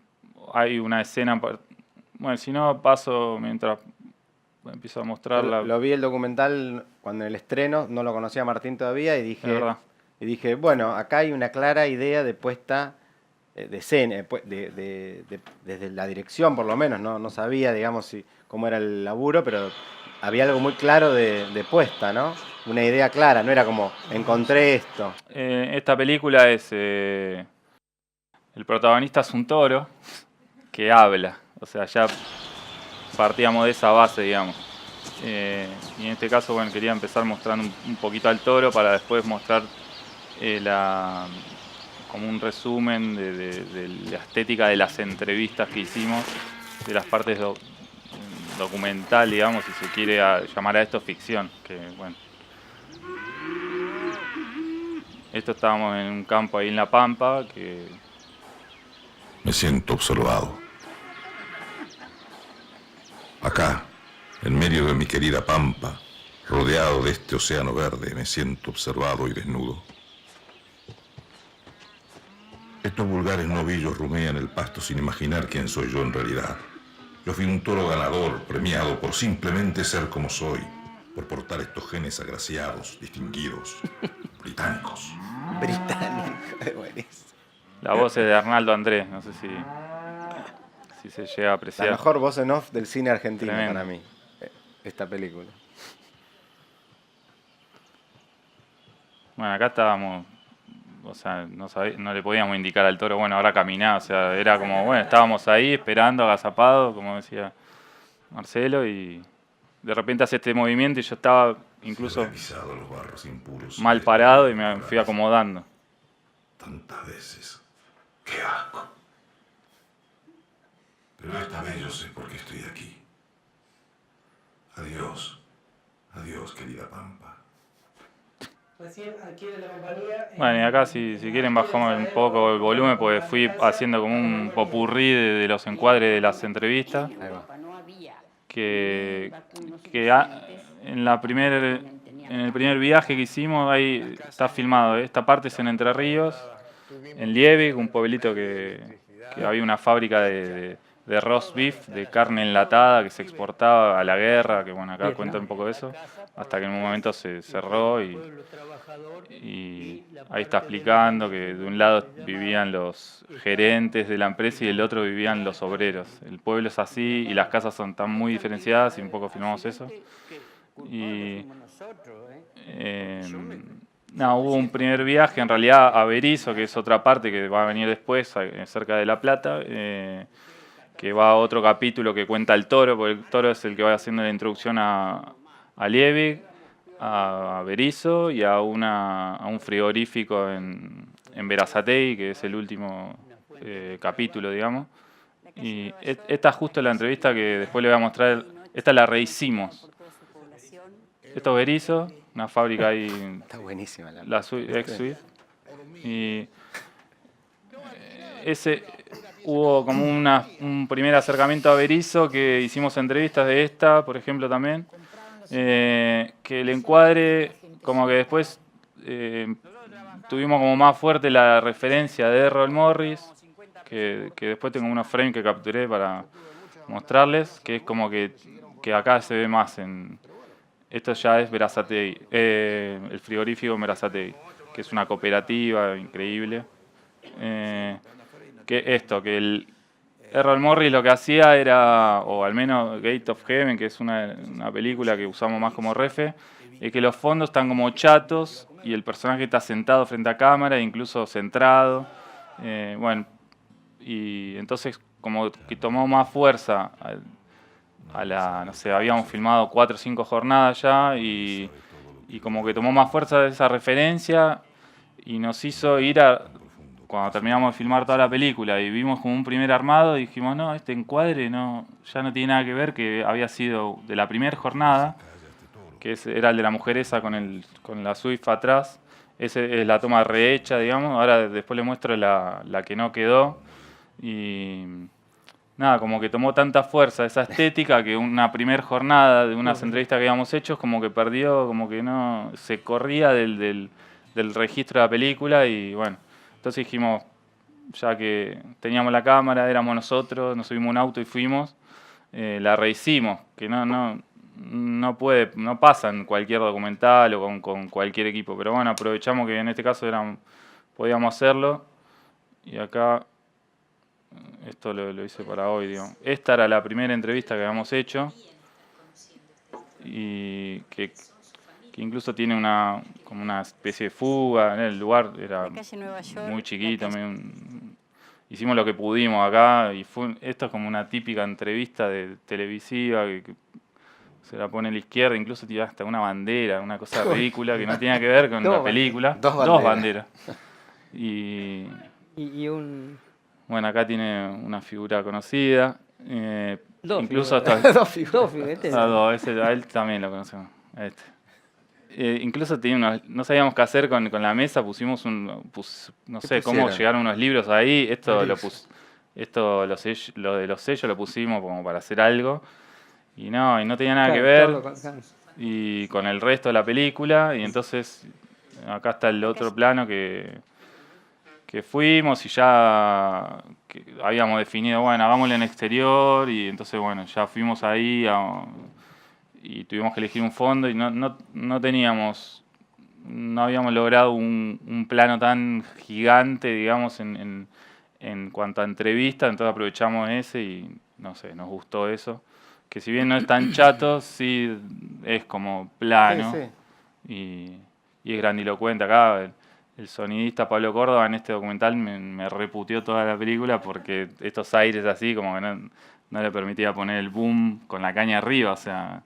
hay una escena, bueno, si no paso mientras empiezo a mostrarla. Lo vi el documental cuando en el estreno, no lo conocía Martín todavía, y Es verdad. dije, bueno, acá hay una clara idea de puesta de escena, desde la dirección por lo menos, no sabía, digamos, cómo era el laburo, pero había algo muy claro de puesta, ¿no? Una idea clara, no era como, encontré esto. Esta película es... el protagonista es un toro que habla, o sea, ya partíamos de esa base, digamos. Y en este caso, bueno, quería empezar mostrando un poquito al toro para después mostrar como un resumen de la estética de las entrevistas que hicimos, de las partes documental, digamos, si se quiere llamar a esto ficción, que bueno. Esto estábamos en un campo ahí en La Pampa, que... Me siento observado. Acá, en medio de mi querida Pampa, rodeado de este océano verde, me siento observado y desnudo. Estos vulgares novillos rumean el pasto sin imaginar quién soy yo en realidad. Yo fui un toro ganador, premiado por simplemente ser como soy, por portar estos genes agraciados, distinguidos, británicos. Británico, buenísimo. La voz es de Arnaldo Andrés, no sé si se llega a apreciar. La mejor voz en off del cine argentino. Tremendo. Para mí, esta película. Bueno, acá estábamos, o sea, no le podíamos indicar al toro, bueno, ahora caminá, o sea, era como, bueno, estábamos ahí esperando, agazapados, como decía Marcelo, y de repente hace este movimiento y yo estaba incluso Los barros impuros mal parado y me fui acomodando. tantas veces. ¡Qué asco! Pero esta vez yo sé por qué estoy aquí. Adiós. Adiós, querida Pampa. Bueno, y acá si quieren bajamos un poco el volumen, porque fui haciendo como un popurrí de los encuadres de las entrevistas, Ahí va. que en el primer viaje que hicimos, ahí está filmado, esta parte es en Entre Ríos, en Liebig, un pueblito que había una fábrica de roast beef, de carne enlatada que se exportaba a la guerra, que bueno, acá cuenta un poco de eso, hasta que en un momento se cerró y ahí está explicando que de un lado vivían los gerentes de la empresa y del otro vivían los obreros. El pueblo es así y las casas son tan muy diferenciadas y un poco filmamos eso. Y hubo un primer viaje en realidad a Berisso, que es otra parte que va a venir después, cerca de La Plata, que va a otro capítulo que cuenta el toro, porque el toro es el que va haciendo la introducción a Liebig, a Berisso y a un frigorífico en Berazategui, que es el último capítulo, digamos. Y esta es justo la entrevista que después le voy a mostrar. Esta la rehicimos. Esto es Berisso, una fábrica ahí, Está buenísima la ex Swift. Y hubo como un primer acercamiento a Berizo, que hicimos entrevistas de esta, por ejemplo, también, que el encuadre, como que después tuvimos como más fuerte la referencia de Errol Morris, que después tengo unos frames que capturé para mostrarles, que es como que acá se ve más en... Esto ya es Berazategui, el frigorífico Berazategui, que es una cooperativa increíble. Que el Errol Morris lo que hacía era, o al menos Gate of Heaven, que es una película que usamos más como refe, es que los fondos están como chatos y el personaje está sentado frente a cámara, incluso centrado. Bueno, y entonces como que tomó más fuerza no sé, habíamos filmado 4 o 5 jornadas ya y como que tomó más fuerza de esa referencia y nos hizo ir cuando terminamos de filmar toda la película y vimos como un primer armado y dijimos, no, este encuadre ya no tiene nada que ver, que había sido de la primera jornada, que era el de la mujer esa con la Swift atrás. Esa es la toma rehecha, digamos. Ahora después le muestro la que no quedó. Y nada, como que tomó tanta fuerza esa estética que una primer jornada de unas entrevistas que habíamos hecho como que perdió, como que no se corría del registro de la película y bueno, entonces dijimos, ya que teníamos la cámara, éramos nosotros, nos subimos a un auto y fuimos, la rehicimos, que no pasa en cualquier documental o con cualquier equipo, pero bueno, aprovechamos que en este caso podíamos hacerlo y acá... Esto lo hice para hoy, digamos. Esta era la primera entrevista que habíamos hecho y que incluso tiene como una especie de fuga. El lugar era muy chiquito. Hicimos lo que pudimos acá y esto es como una típica entrevista televisiva que se la pone a la izquierda, incluso tiene hasta una bandera, una cosa ridícula que no tiene que ver con la película. Dos banderas. Y bueno, acá tiene una figura conocida. Incluso dos figuras. A él también lo conocemos. A este. Incluso tiene no qué hacer con la mesa, pusimos no sé cómo llegaron unos libros ahí. Lo de los sellos lo pusimos como para hacer algo. Y no tenía nada que ver y con el resto de la película. Y entonces acá está el otro plano que fuimos y ya habíamos definido, bueno, hagámoslo en exterior y entonces, bueno, ya fuimos ahí y tuvimos que elegir un fondo y no habíamos logrado un plano tan gigante, digamos, en cuanto a entrevista, entonces aprovechamos ese y, no sé, nos gustó eso. Que si bien no es tan chato, sí es como plano y es grandilocuente acá. El sonidista Pablo Córdoba en este documental me reputeó toda la película porque estos aires así como que no le permitía poner el boom con la caña arriba, o sea,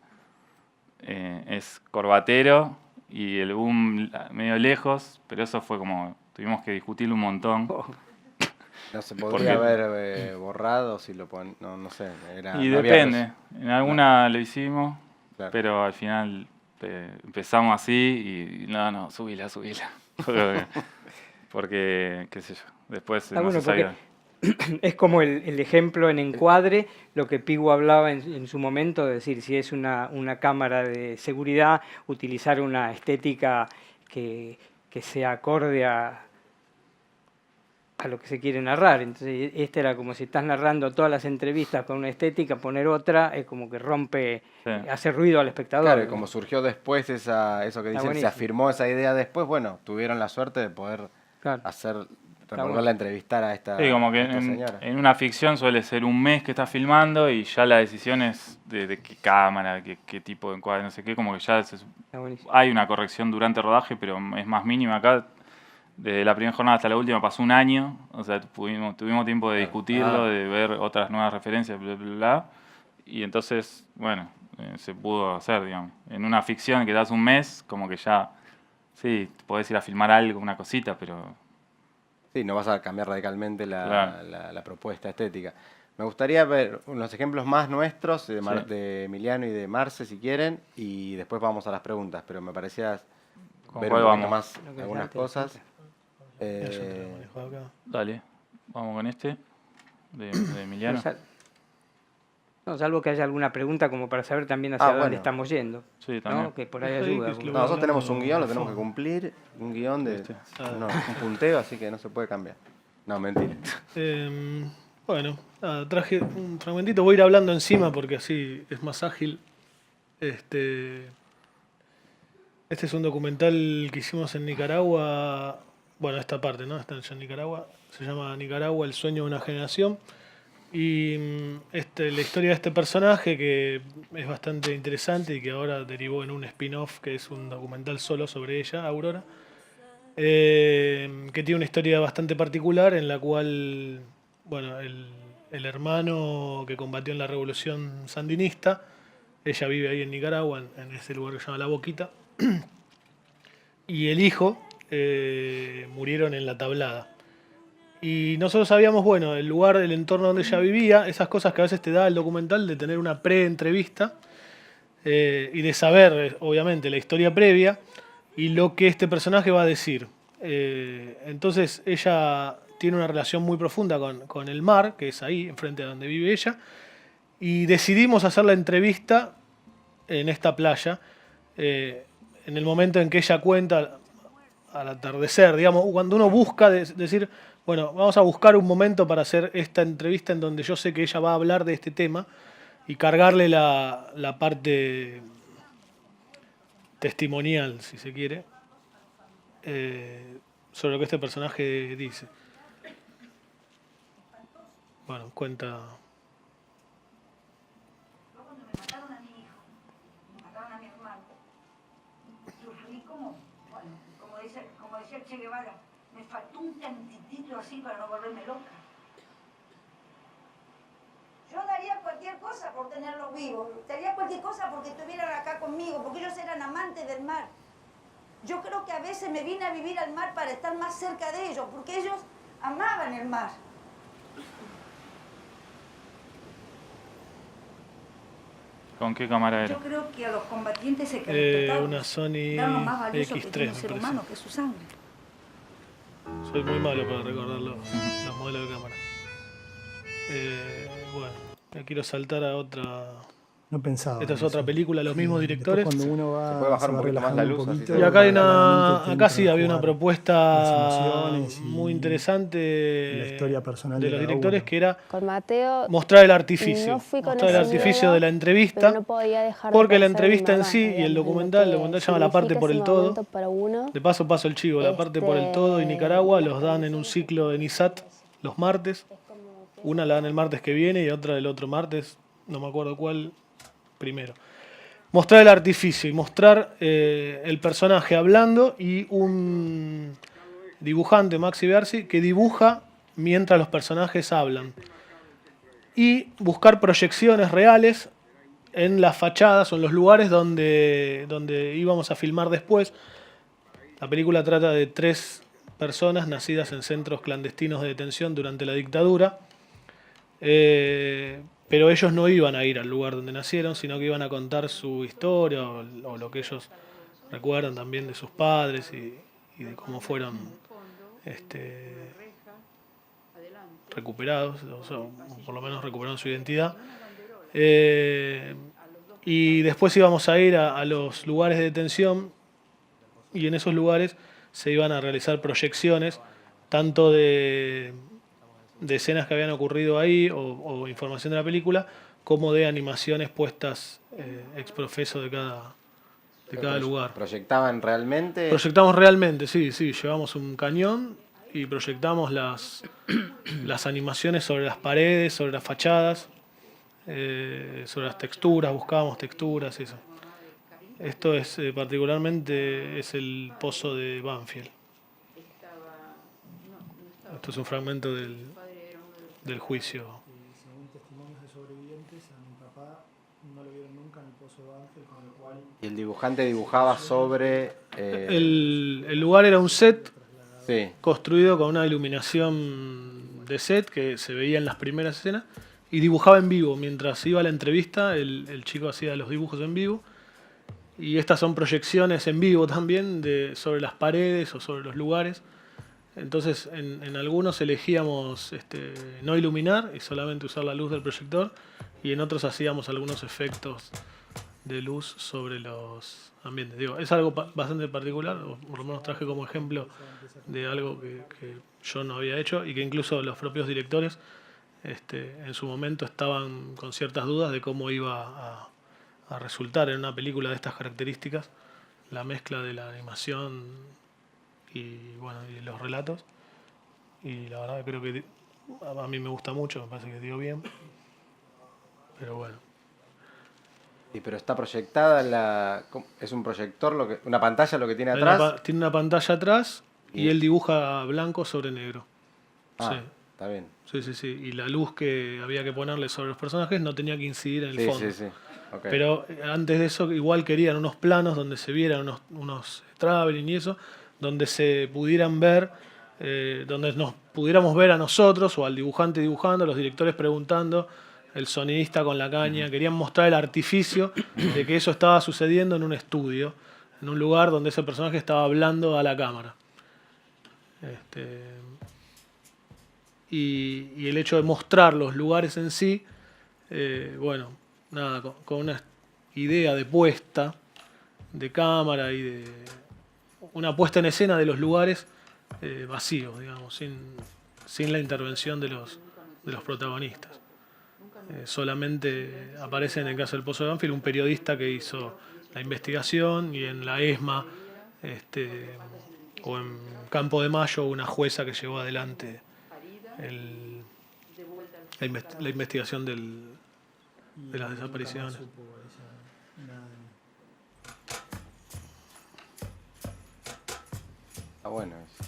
es corbatero y el boom medio lejos, pero eso fue como, tuvimos que discutirlo un montón. No se podría haber borrado si lo ponen, no sé. Y depende, en alguna lo hicimos, pero al final empezamos así y no, subila. Porque, qué sé yo, después no se sabía. Es como el ejemplo en encuadre, lo que Pigu hablaba en su momento, de decir, si es una cámara de seguridad, utilizar una estética que sea acorde a lo que se quiere narrar. Entonces, este era como si estás narrando todas las entrevistas con una estética, poner otra, es como que rompe, hace ruido al espectador. Claro, y como surgió después eso que dicen, se afirmó esa idea después, bueno, tuvieron la suerte de poder volverla a entrevistar a esta sí, como que señora. En una ficción suele ser un mes que estás filmando y ya la decisión es de qué cámara, qué tipo de encuadre, no sé qué, como que ya hay una corrección durante el rodaje, pero es más mínima acá. Desde la primera jornada hasta la última pasó un año, o sea, tuvimos tiempo de discutirlo, de ver otras nuevas referencias, bla, bla, bla. Y entonces, bueno, se pudo hacer, digamos. En una ficción que das un mes, como que ya, sí, podés ir a filmar algo, una cosita, pero... Sí, no vas a cambiar radicalmente la propuesta estética. Me gustaría ver unos ejemplos más nuestros de Emiliano y de Marce, si quieren, y después vamos a las preguntas, pero me parecía ver un poquito más algunas cosas. Dale, vamos con este. de Emiliano. No, salvo que haya alguna pregunta como para saber también hacia dónde bueno. estamos yendo. Sí, también. ¿No? Que por ahí Sí, ayuda. que es lo- No, nosotros tenemos un hablamos guión, lo de tenemos que fondo. cumplir. Un guión de un punteo, así que no se puede cambiar. No, mentira. Bueno, nada, traje un fragmentito, voy a ir hablando encima porque así es más ágil. Este es un documental que hicimos en Nicaragua, bueno, esta parte, ¿no? Está en Nicaragua, se llama Nicaragua, el sueño de una generación. Y la historia de este personaje, que es bastante interesante y que ahora derivó en un spin-off, que es un documental solo sobre ella, Aurora, que tiene una historia bastante particular en la cual, bueno, el hermano que combatió en la revolución sandinista, ella vive ahí en Nicaragua, en ese lugar que se llama La Boquita, y el hijo murieron en la tablada. Y nosotros sabíamos, bueno, el lugar, el entorno donde ella vivía, esas cosas que a veces te da el documental de tener una pre-entrevista y de saber, obviamente, la historia previa y lo que este personaje va a decir. Entonces ella tiene una relación muy profunda con el mar, que es ahí, enfrente de donde vive ella, y decidimos hacer la entrevista en esta playa, en el momento en que ella cuenta al atardecer, digamos, cuando uno busca decir, bueno, vamos a buscar un momento para hacer esta entrevista en donde yo sé que ella va a hablar de este tema y cargarle la parte testimonial, si se quiere, sobre lo que este personaje dice. Bueno, cuenta... Cuando me mataron a mi hijo, me mataron a mi hermano, sufrí como decía el Che Guevara, me faltó un tantitito así para no volverme loca. Yo daría cualquier cosa por tenerlos vivos, daría cualquier cosa porque estuvieran acá conmigo, porque ellos eran amantes del mar. Yo creo que a veces me vine a vivir al mar para estar más cerca de ellos, porque ellos amaban el mar. ¿Con qué cámara Yo era? creo que a los combatientes se respetaban, una Sony dan lo más valioso que X3, tiene me un ser parece. humano, que es su sangre. Soy muy malo para recordar los modelos de cámara. Bueno, me quiero saltar a otra... No pensaba. Esta es en otra eso. película, los mismos Después directores. cuando uno Se puede bajar se un va poquito más relajando la un luz, así poquito, se Y ve. acá hay claramente te acá sí entra a había una jugar propuesta las emociones y muy interesante la historia personal de de los cada directores, uno. que era Con Mateo mostrar el artificio. no fui con Mostrar el ese artificio miedo, de la entrevista. pero no podía dejar de Porque la pensar en mi entrevista en mamá, sí y digamos, el en lo documental que se llama La parte significa por ese el todo. momento para uno. De paso el chivo, La parte por el todo y Nicaragua los dan en un ciclo en ISAT los martes. Una la dan el martes que viene y otra el otro martes, no me acuerdo cuál primero. Mostrar el artificio y mostrar el personaje hablando y un dibujante, Maxi Bersi, que dibuja mientras los personajes hablan. Y buscar proyecciones reales en las fachadas o en los lugares donde íbamos a filmar después. La película trata de 3 personas nacidas en centros clandestinos de detención durante la dictadura. Pero ellos no iban a ir al lugar donde nacieron, sino que iban a contar su historia o lo que ellos recuerdan también de sus padres y de cómo fueron recuperados, o por lo menos recuperaron su identidad. Y después íbamos a ir a los lugares de detención y en esos lugares se iban a realizar proyecciones tanto de escenas que habían ocurrido ahí o información de la película, como de animaciones puestas ex profeso de cada lugar. ¿Proyectaban realmente? Proyectamos realmente, sí, llevamos un cañón y proyectamos las animaciones sobre las paredes, sobre las fachadas, sobre las texturas, buscábamos texturas, eso. Esto es particularmente es el pozo de Banfield. Esto es un fragmento del juicio. Según testimonios de sobrevivientes, a mi papá no lo vieron nunca en el pozo de Ángel, con lo cual Y el dibujante dibujaba sobre... El lugar era un set Sí, construido con una iluminación de set que se veía en las primeras escenas y dibujaba en vivo. Mientras iba a la entrevista, el chico hacía los dibujos en vivo. Y estas son proyecciones en vivo también sobre las paredes o sobre los lugares. Entonces, en algunos elegíamos no iluminar y solamente usar la luz del proyector, y en otros hacíamos algunos efectos de luz sobre los ambientes. Digo, es algo bastante particular, o por lo menos traje como ejemplo de algo que yo no había hecho y que incluso los propios directores en su momento estaban con ciertas dudas de cómo iba a resultar en una película de estas características la mezcla de la animación y los relatos. Y la verdad creo que a mí me gusta mucho, me parece que dio bien. Pero bueno. Y pero está proyectada es un proyector, una pantalla lo que tiene atrás. Tiene una pantalla atrás y él dibuja blanco sobre negro. Ah, sí. Está bien. Sí. Y la luz que había que ponerle sobre los personajes no tenía que incidir en el fondo. Sí. Okay. Pero antes de eso igual querían unos planos donde se vieran unos traveling y eso, donde se pudieran ver, donde nos pudiéramos ver a nosotros o al dibujante dibujando, los directores preguntando, el sonidista con la caña. Querían mostrar el artificio de que eso estaba sucediendo en un estudio, en un lugar donde ese personaje estaba hablando a la cámara. Y el hecho de mostrar los lugares en sí, con una idea de puesta de cámara y de una puesta en escena de los lugares vacíos, digamos, sin la intervención de los protagonistas. Solamente aparece en el caso del Pozo de Banfield un periodista que hizo la investigación, y en la ESMA o en Campo de Mayo una jueza que llevó adelante la investigación de las desapariciones. Está bueno eso.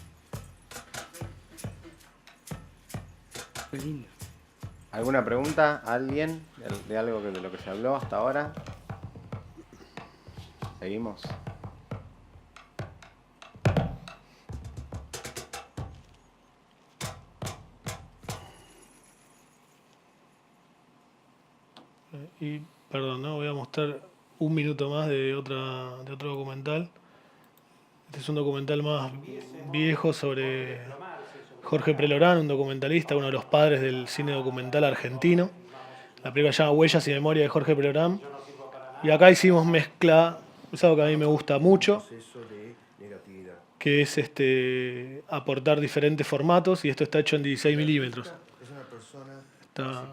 Qué lindo. ¿Alguna pregunta a alguien de algo de lo que se habló hasta ahora? Seguimos. Y, perdón, ¿no? Voy a mostrar un minuto más de otro documental. Este es un documental más viejo sobre Jorge Prelorán, un documentalista, uno de los padres del cine documental argentino. La película se llama Huellas y Memoria de Jorge Prelorán. Y acá hicimos mezcla, es algo que a mí me gusta mucho, que es aportar diferentes formatos, y esto está hecho en 16 milímetros. Es una persona Está...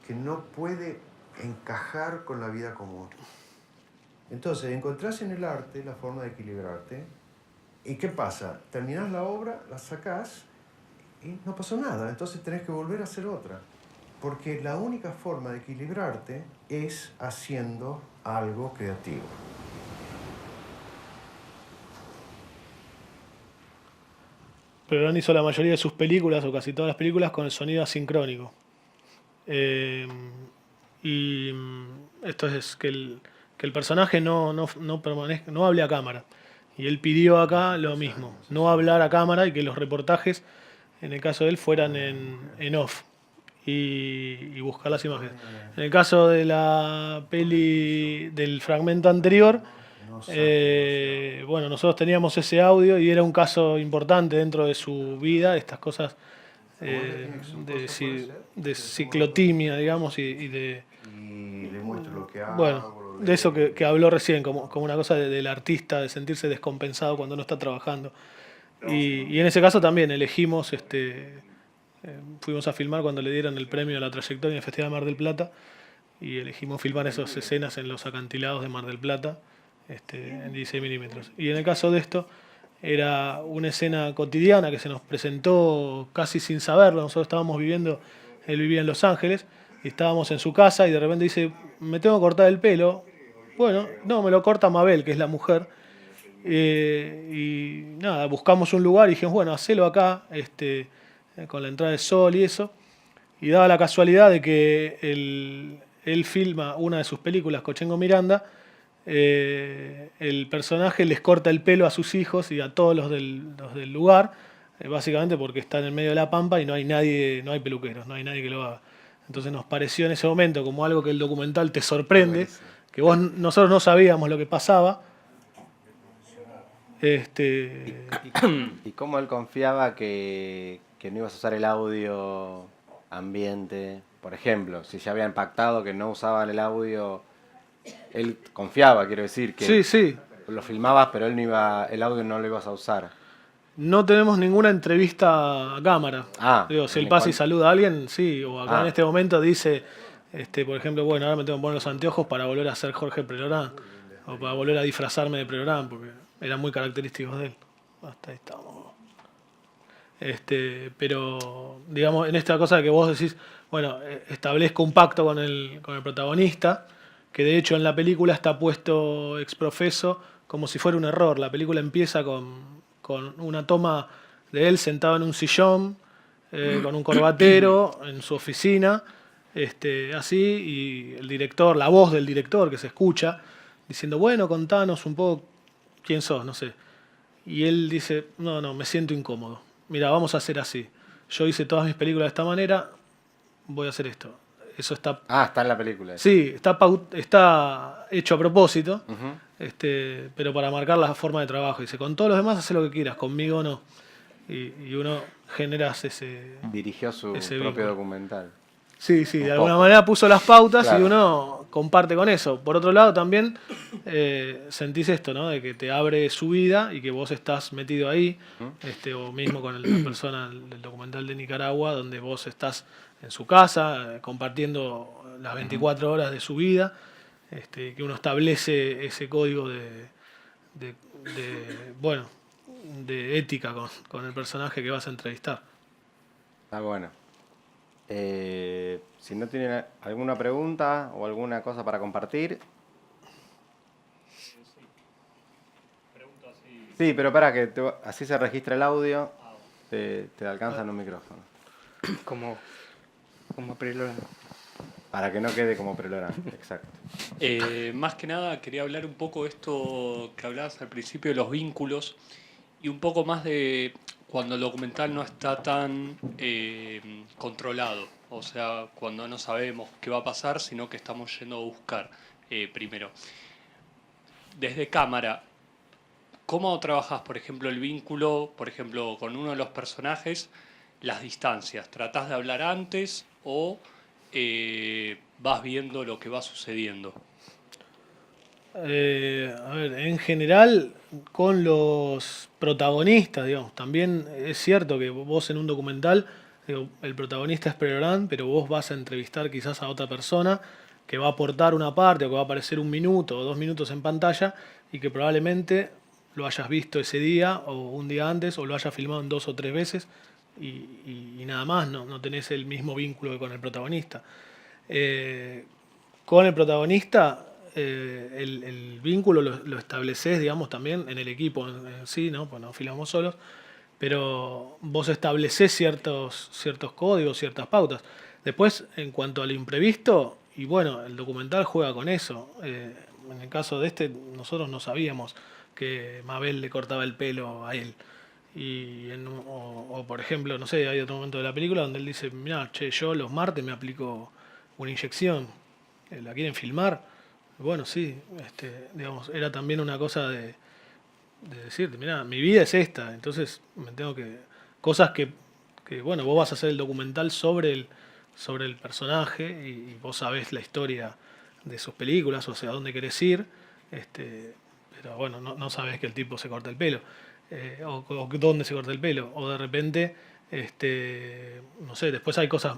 que no puede encajar con la vida común. Entonces, encontrás en el arte la forma de equilibrarte. ¿Y qué pasa? Terminás la obra, la sacás y no pasó nada. Entonces tenés que volver a hacer otra. Porque la única forma de equilibrarte es haciendo algo creativo. Prelorán hizo la mayoría de sus películas, o casi todas las películas, con el sonido asincrónico. Y esto es que el personaje no hable a cámara. Y él pidió acá lo mismo, no hablar a cámara, y que los reportajes, en el caso de él, fueran en off y buscar las imágenes. En el caso de la peli del fragmento anterior, nosotros teníamos ese audio y era un caso importante dentro de su vida, estas cosas de ciclotimia, digamos, y de... Y le muestro lo que hago. Bueno, de eso que habló recién, como una cosa del artista, de sentirse descompensado cuando no está trabajando. Y en ese caso también elegimos, fuimos a filmar cuando le dieron el premio a la trayectoria en el Festival de Mar del Plata, y elegimos filmar esas escenas en los acantilados de Mar del Plata, en 16 milímetros. Y en el caso de esto, era una escena cotidiana que se nos presentó casi sin saberlo. Nosotros estábamos viviendo, él vivía en Los Ángeles, y estábamos en su casa, y de repente dice, me tengo que cortar el pelo. Bueno, no, me lo corta Mabel, que es la mujer. Y nada, buscamos un lugar y dijimos, bueno, hacelo acá, con la entrada de sol y eso. Y daba la casualidad de que él filma una de sus películas, Cochengo Miranda. El personaje les corta el pelo a sus hijos y a todos los del lugar, básicamente porque están en medio de la pampa y no hay nadie, no hay peluqueros, no hay nadie que lo haga. Entonces nos pareció en ese momento como algo que el documental te sorprende, que nosotros no sabíamos lo que pasaba, ¿Y cómo él confiaba que no ibas a usar el audio ambiente? Por ejemplo, si ya habían pactado que no usaban el audio, él confiaba, quiero decir, que Sí. lo filmabas, pero él no iba, el audio no lo ibas a usar. No tenemos ninguna entrevista a cámara. Digo, si él pasa y saluda a alguien, sí. O acá en este momento dice, por ejemplo, bueno, ahora me tengo que poner los anteojos para volver a ser Jorge Prelorán. O para volver a disfrazarme de Prelorán, porque eran muy característicos de él. Hasta ahí estamos. Pero, digamos, en esta cosa que vos decís, bueno, establezco un pacto con el protagonista, que de hecho en la película está puesto ex profeso como si fuera un error. La película empieza con una toma de él sentado en un sillón, con un corbatero, en su oficina, así, y el director, la voz del director que se escucha, diciendo, bueno, contanos un poco quién sos, no sé. Y él dice, no, me siento incómodo. Mira, vamos a hacer así. Yo hice todas mis películas de esta manera, voy a hacer esto. Eso está... está en la película. Sí, está hecho a propósito, pero para marcar la forma de trabajo. Dice, con todos los demás hace lo que quieras, conmigo no. Y uno genera ese... Dirigió su propio documental. Sí, de alguna manera puso las pautas, claro. Y uno comparte con eso. Por otro lado, también sentís esto, ¿no? De que te abre su vida y que vos estás metido ahí, o mismo con la persona del documental de Nicaragua, donde vos estás en su casa, compartiendo las 24 horas de su vida, que uno establece ese código de ética con el personaje que vas a entrevistar. Está bueno. Si no tienen alguna pregunta o alguna cosa para compartir. Sí, pero para que así se registra el audio, te alcanza en un micrófono. Como Prelorán. Para que no quede como Prelorán, exacto. Más que nada quería hablar un poco esto que hablabas al principio de los vínculos y un poco más de cuando el documental no está tan controlado, o sea, cuando no sabemos qué va a pasar, sino que estamos yendo a buscar primero. Desde cámara, ¿cómo trabajas, por ejemplo, el vínculo, por ejemplo, con uno de los personajes, las distancias? ¿Tratás de hablar antes o vas viendo lo que va sucediendo? A ver, en general, con los protagonistas, digamos, también es cierto que vos en un documental, digo, el protagonista es Prelorán, pero vos vas a entrevistar quizás a otra persona que va a aportar una parte o que va a aparecer 1 minuto o 2 minutos en pantalla y que probablemente lo hayas visto ese día o un día antes o lo hayas filmado en 2 o 3 veces y nada más, no tenés el mismo vínculo que con el protagonista. Con el protagonista... el vínculo lo estableces, digamos, también en el equipo en sí, ¿no? Pues no filmamos solos, pero vos estableces ciertos códigos, ciertas pautas. Después, en cuanto al imprevisto, y bueno, el documental juega con eso. En el caso de nosotros no sabíamos que Mabel le cortaba el pelo a él. O por ejemplo, no sé, hay otro momento de la película donde él dice, mirá, yo los martes me aplico una inyección, ¿la quieren filmar? Bueno, sí, digamos, era también una cosa de decirte, mirá, mi vida es esta, entonces me tengo que... Cosas que bueno, vos vas a hacer el documental sobre el personaje y vos sabés la historia de sus películas, o sea, a dónde querés ir, pero bueno, no sabés que el tipo se corta el pelo, o dónde se corta el pelo, o de repente, no sé, después hay cosas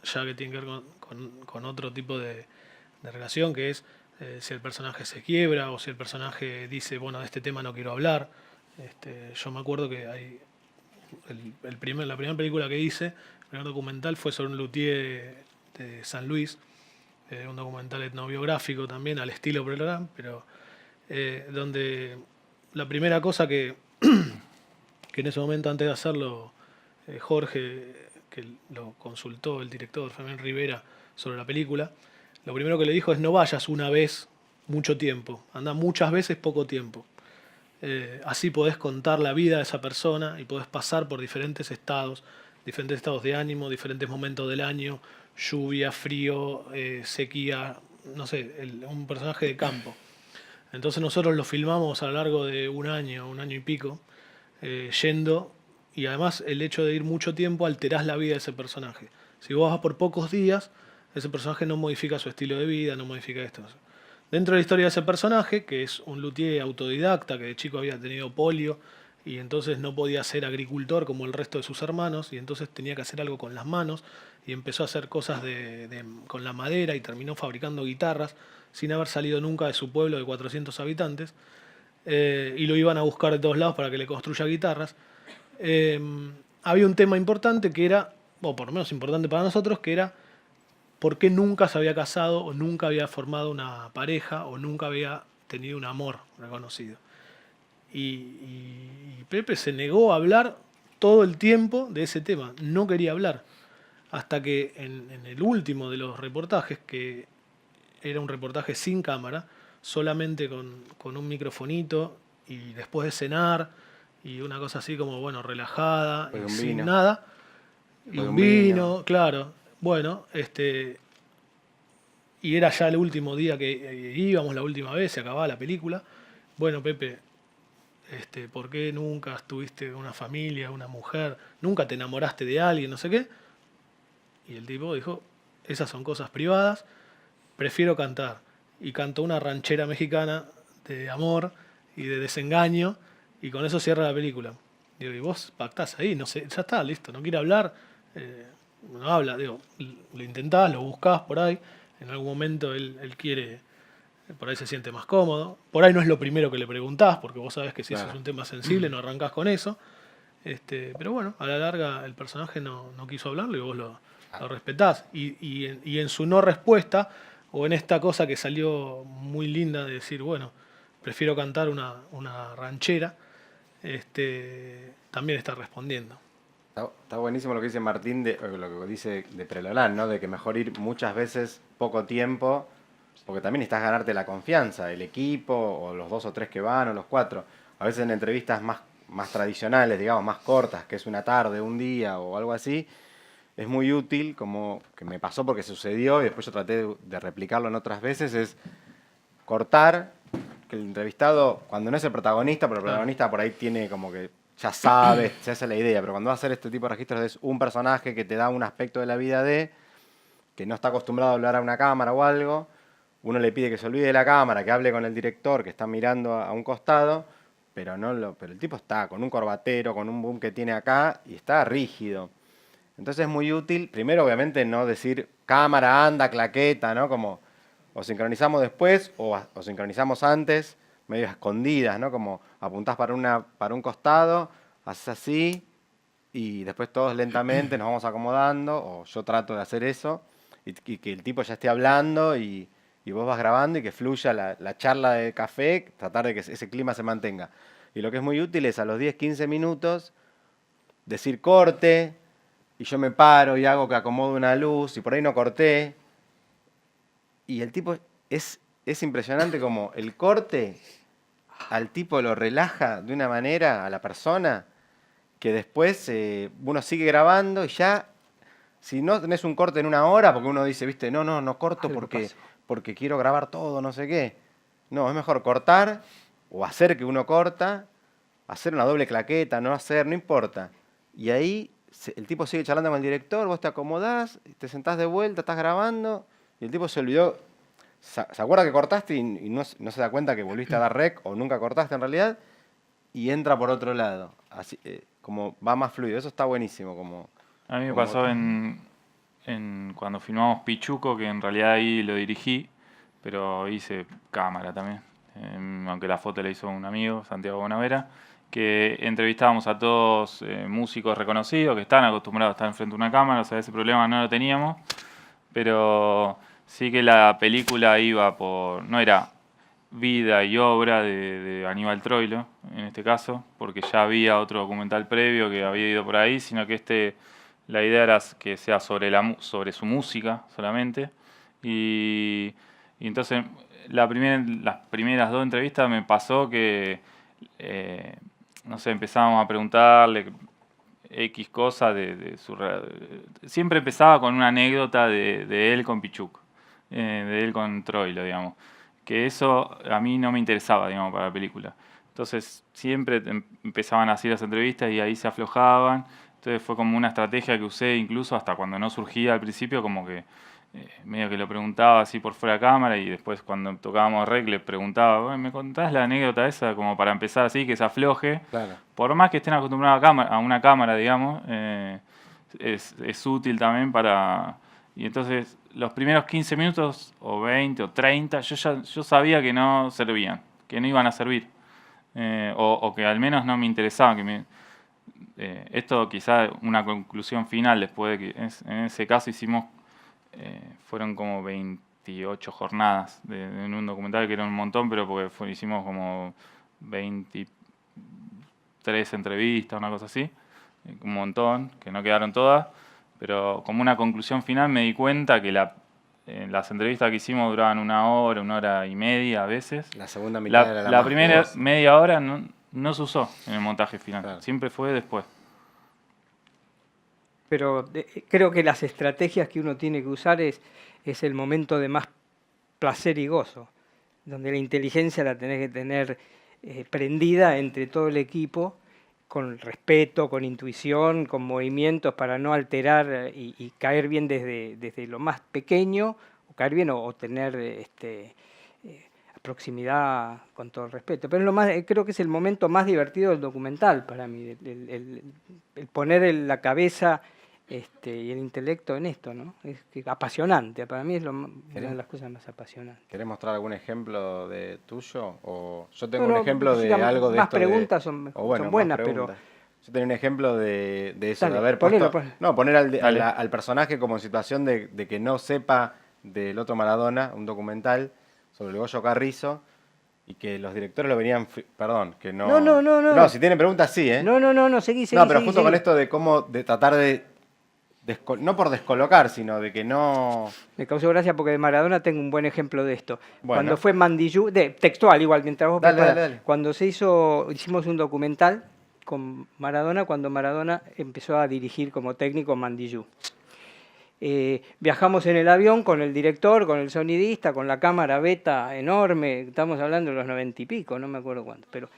ya que tienen que ver con otro tipo de relación, que es si el personaje se quiebra o si el personaje dice, bueno, de este tema no quiero hablar. Yo me acuerdo que hay la primera película que hice, el primer documental fue sobre un luthier de San Luis, un documental etnobiográfico también al estilo Prelorán, pero donde la primera cosa que en ese momento, antes de hacerlo, Jorge, que lo consultó el director, Fabián Rivera, sobre la película, lo primero que le dijo es no vayas una vez mucho tiempo, anda muchas veces poco tiempo. Así podés contar la vida de esa persona y podés pasar por diferentes estados de ánimo, diferentes momentos del año, lluvia, frío, sequía, no sé, un personaje de campo. Entonces nosotros lo filmamos a lo largo de un año y pico, yendo, y además el hecho de ir mucho tiempo alterás la vida de ese personaje. Si vos vas por pocos días, ese personaje no modifica su estilo de vida, no modifica esto. Dentro de la historia de ese personaje, que es un luthier autodidacta, que de chico había tenido polio, y entonces no podía ser agricultor como el resto de sus hermanos, y entonces tenía que hacer algo con las manos, y empezó a hacer cosas con la madera, y terminó fabricando guitarras, sin haber salido nunca de su pueblo de 400 habitantes, y lo iban a buscar de todos lados para que le construya guitarras. Había un tema importante que era, o por lo menos importante para nosotros, que era por qué nunca se había casado, o nunca había formado una pareja, o nunca había tenido un amor reconocido. Y Pepe se negó a hablar todo el tiempo de ese tema, no quería hablar. Hasta que en el último de los reportajes, que era un reportaje sin cámara, solamente con un microfonito, y después de cenar, y una cosa así como, bueno, relajada, y sin nada, y un vino, claro. Bueno, y era ya el último día que íbamos, la última vez, se acababa la película. Bueno, Pepe, ¿por qué nunca tuviste una familia, una mujer? ¿Nunca te enamoraste de alguien, no sé qué? Y el tipo dijo, esas son cosas privadas, prefiero cantar. Y cantó una ranchera mexicana de amor y de desengaño, y con eso cierra la película. Digo, y vos pactás ahí, no sé, ya está, listo, no quiere hablar, no habla, digo, lo intentás, lo buscás por ahí, en algún momento él quiere, por ahí se siente más cómodo, por ahí no es lo primero que le preguntás, porque vos sabés que si eso es un tema sensible no arrancás con eso, pero bueno, a la larga el personaje no quiso hablarlo y vos lo respetás, y en su no respuesta, o en esta cosa que salió muy linda de decir, bueno, prefiero cantar una ranchera, también está respondiendo. Está buenísimo lo que dice Martín, lo que dice de Prelolán, ¿no? De que mejor ir muchas veces poco tiempo, porque también necesitas ganarte la confianza, el equipo, o los 2 o 3 que van, o los 4. A veces en entrevistas más tradicionales, digamos, más cortas, que es una tarde, un día o algo así, es muy útil, como que me pasó porque sucedió y después yo traté de replicarlo en otras veces, es cortar, que el entrevistado, cuando no es el protagonista, pero el protagonista por ahí tiene como que ya sabe, se hace la idea, pero cuando va a hacer este tipo de registros es un personaje que te da un aspecto de la vida que no está acostumbrado a hablar a una cámara o algo, uno le pide que se olvide de la cámara, que hable con el director que está mirando a un costado, pero el tipo está con un corbatero, con un boom que tiene acá y está rígido. Entonces es muy útil, primero obviamente no decir cámara, anda, claqueta, ¿no? Como o sincronizamos después o sincronizamos antes, medio escondidas, ¿no? Como apuntás para un costado, haces así y después todos lentamente nos vamos acomodando, o yo trato de hacer eso, y que el tipo ya esté hablando y vos vas grabando y que fluya la charla de café, tratar de que ese clima se mantenga. Y lo que es muy útil es a los 10, 15 minutos decir corte, y yo me paro y hago que acomode una luz, y por ahí no corté. Y el tipo es impresionante como el corte al tipo lo relaja de una manera a la persona que después uno sigue grabando y ya, si no tenés un corte en una hora, porque uno dice, viste, no corto porque quiero grabar todo, no sé qué. No, es mejor cortar o hacer que uno corta, hacer una doble claqueta, no importa. Y ahí el tipo sigue charlando con el director, vos te acomodás, te sentás de vuelta, estás grabando, y el tipo se olvidó, se acuerda que cortaste y no se da cuenta que volviste a dar rec, o nunca cortaste en realidad, y entra por otro lado. Así, como va más fluido, eso está buenísimo. A mí me pasó cuando filmamos Pichuco, que en realidad ahí lo dirigí, pero hice cámara también, aunque la foto la hizo un amigo, Santiago Bonavera, que entrevistábamos a todos músicos reconocidos que están acostumbrados a estar enfrente de una cámara, o sea, ese problema no lo teníamos, pero sí que la película iba no era vida y obra de Aníbal Troilo, en este caso, porque ya había otro documental previo que había ido por ahí, sino que la idea era que sea sobre su música solamente, y entonces las primeras 2 entrevistas me pasó que no sé, empezábamos a preguntarle X cosas siempre empezaba con una anécdota de él con Pichuco, de él con Troilo, digamos, que eso a mí no me interesaba, digamos, para la película. Entonces siempre empezaban así las entrevistas y ahí se aflojaban. Entonces fue como una estrategia que usé incluso hasta cuando no surgía al principio, como que medio que lo preguntaba así por fuera de cámara y después cuando tocábamos rec le preguntaba, "Bueno, ¿me contás la anécdota esa?", como para empezar así, que se afloje. Claro. Por más que estén acostumbrados a una cámara, digamos, es útil también para... Y entonces los primeros 15 minutos o 20 o 30, yo sabía que no servían, que no iban a servir. O que al menos no me interesaban. Esto quizá una conclusión final después de que en ese caso hicimos, fueron como 28 jornadas en un documental que era un montón, pero porque hicimos como 23 entrevistas, una cosa así, un montón, que no quedaron todas, pero como una conclusión final me di cuenta que las entrevistas que hicimos duraban 1 hora y media a veces. La segunda mitad era La más primera jugosa. media hora no se usó en el montaje final, Claro. siempre fue después. Pero creo que las estrategias que uno tiene que usar es el momento de más placer y gozo, donde la inteligencia la tenés que tener prendida entre todo el equipo, con respeto, con intuición, con movimientos para no alterar y caer bien desde lo más pequeño, o caer bien o tener proximidad con todo el respeto. Pero creo que es el momento más divertido del documental para mí, el poner la cabeza y el intelecto en esto, ¿no? Es apasionante, para mí es una de las cosas más apasionantes. ¿Querés mostrar algún ejemplo de tuyo? O yo tengo No, un ejemplo de digamos, algo de más esto. preguntas son buenas, pero... Yo tenía un ejemplo de eso, Dale, de haber ponelo, puesto... ponelo. No, poner Dale. al personaje como en situación de que no sepa del otro Maradona, un documental sobre el Goyo Carrizo, y que los directores lo venían... Perdón, que no... No. No, si tienen preguntas, sí, ¿eh? No, seguí. No, pero seguí, justo con seguí. esto de cómo... de tratar de... no por descolocar, sino de que no... Me causó gracia porque de Maradona tengo un buen ejemplo de esto. Bueno. Cuando fue Mandillú, textual igual, mientras vos Dale, preparás. dale. Cuando hicimos un documental con Maradona, cuando Maradona empezó a dirigir como técnico Mandillú. Viajamos en el avión con el director, con el sonidista, con la cámara beta enorme, estamos hablando de los 90 y pico, no me acuerdo cuánto, pero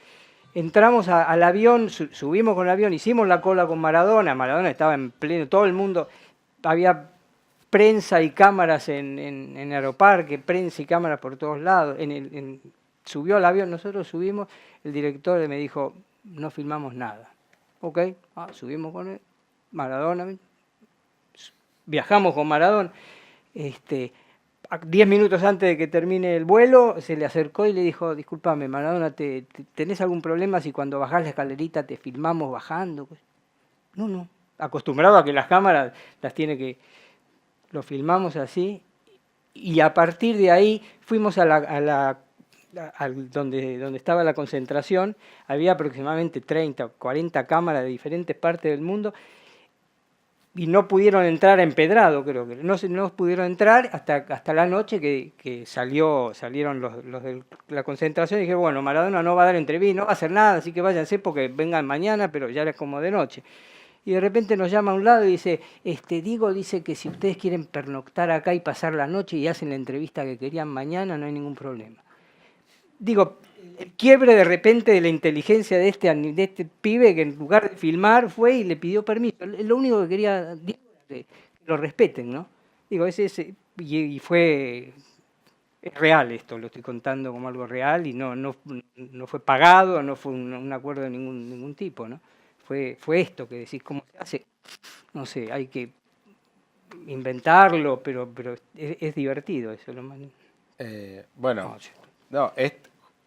entramos al avión, subimos con el avión, hicimos la cola con Maradona estaba en pleno, todo el mundo, había prensa y cámaras en Aeroparque, prensa y cámaras por todos lados, subió al avión, nosotros subimos, el director me dijo, no filmamos nada. Ok, subimos con él, Maradona, viajamos con Maradona, 10 minutos antes de que termine el vuelo, se le acercó y le dijo, discúlpame, Maradona, ¿tenés algún problema si cuando bajás la escalerita te filmamos bajando? No, acostumbrado a que las cámaras lo filmamos así, y a partir de ahí fuimos donde estaba la concentración, había aproximadamente 30 o 40 cámaras de diferentes partes del mundo, y no pudieron entrar a Empedrado, creo que no pudieron entrar hasta la noche que salieron los de la concentración, y dije, bueno, Maradona no va a dar entrevista, no va a hacer nada, así que váyanse porque vengan mañana, pero ya era como de noche. Y de repente nos llama a un lado y dice, Diego dice que si ustedes quieren pernoctar acá y pasar la noche y hacen la entrevista que querían mañana, no hay ningún problema. Digo, el quiebre de repente de la inteligencia de este pibe que en lugar de filmar fue y le pidió permiso. Lo único que quería decir era que lo respeten, ¿no? Digo, y fue... Es real esto, lo estoy contando como algo real y no fue pagado, no fue un acuerdo de ningún tipo, ¿no? Fue esto que decís, ¿cómo se hace? No sé, hay que inventarlo, pero es divertido eso. Bueno,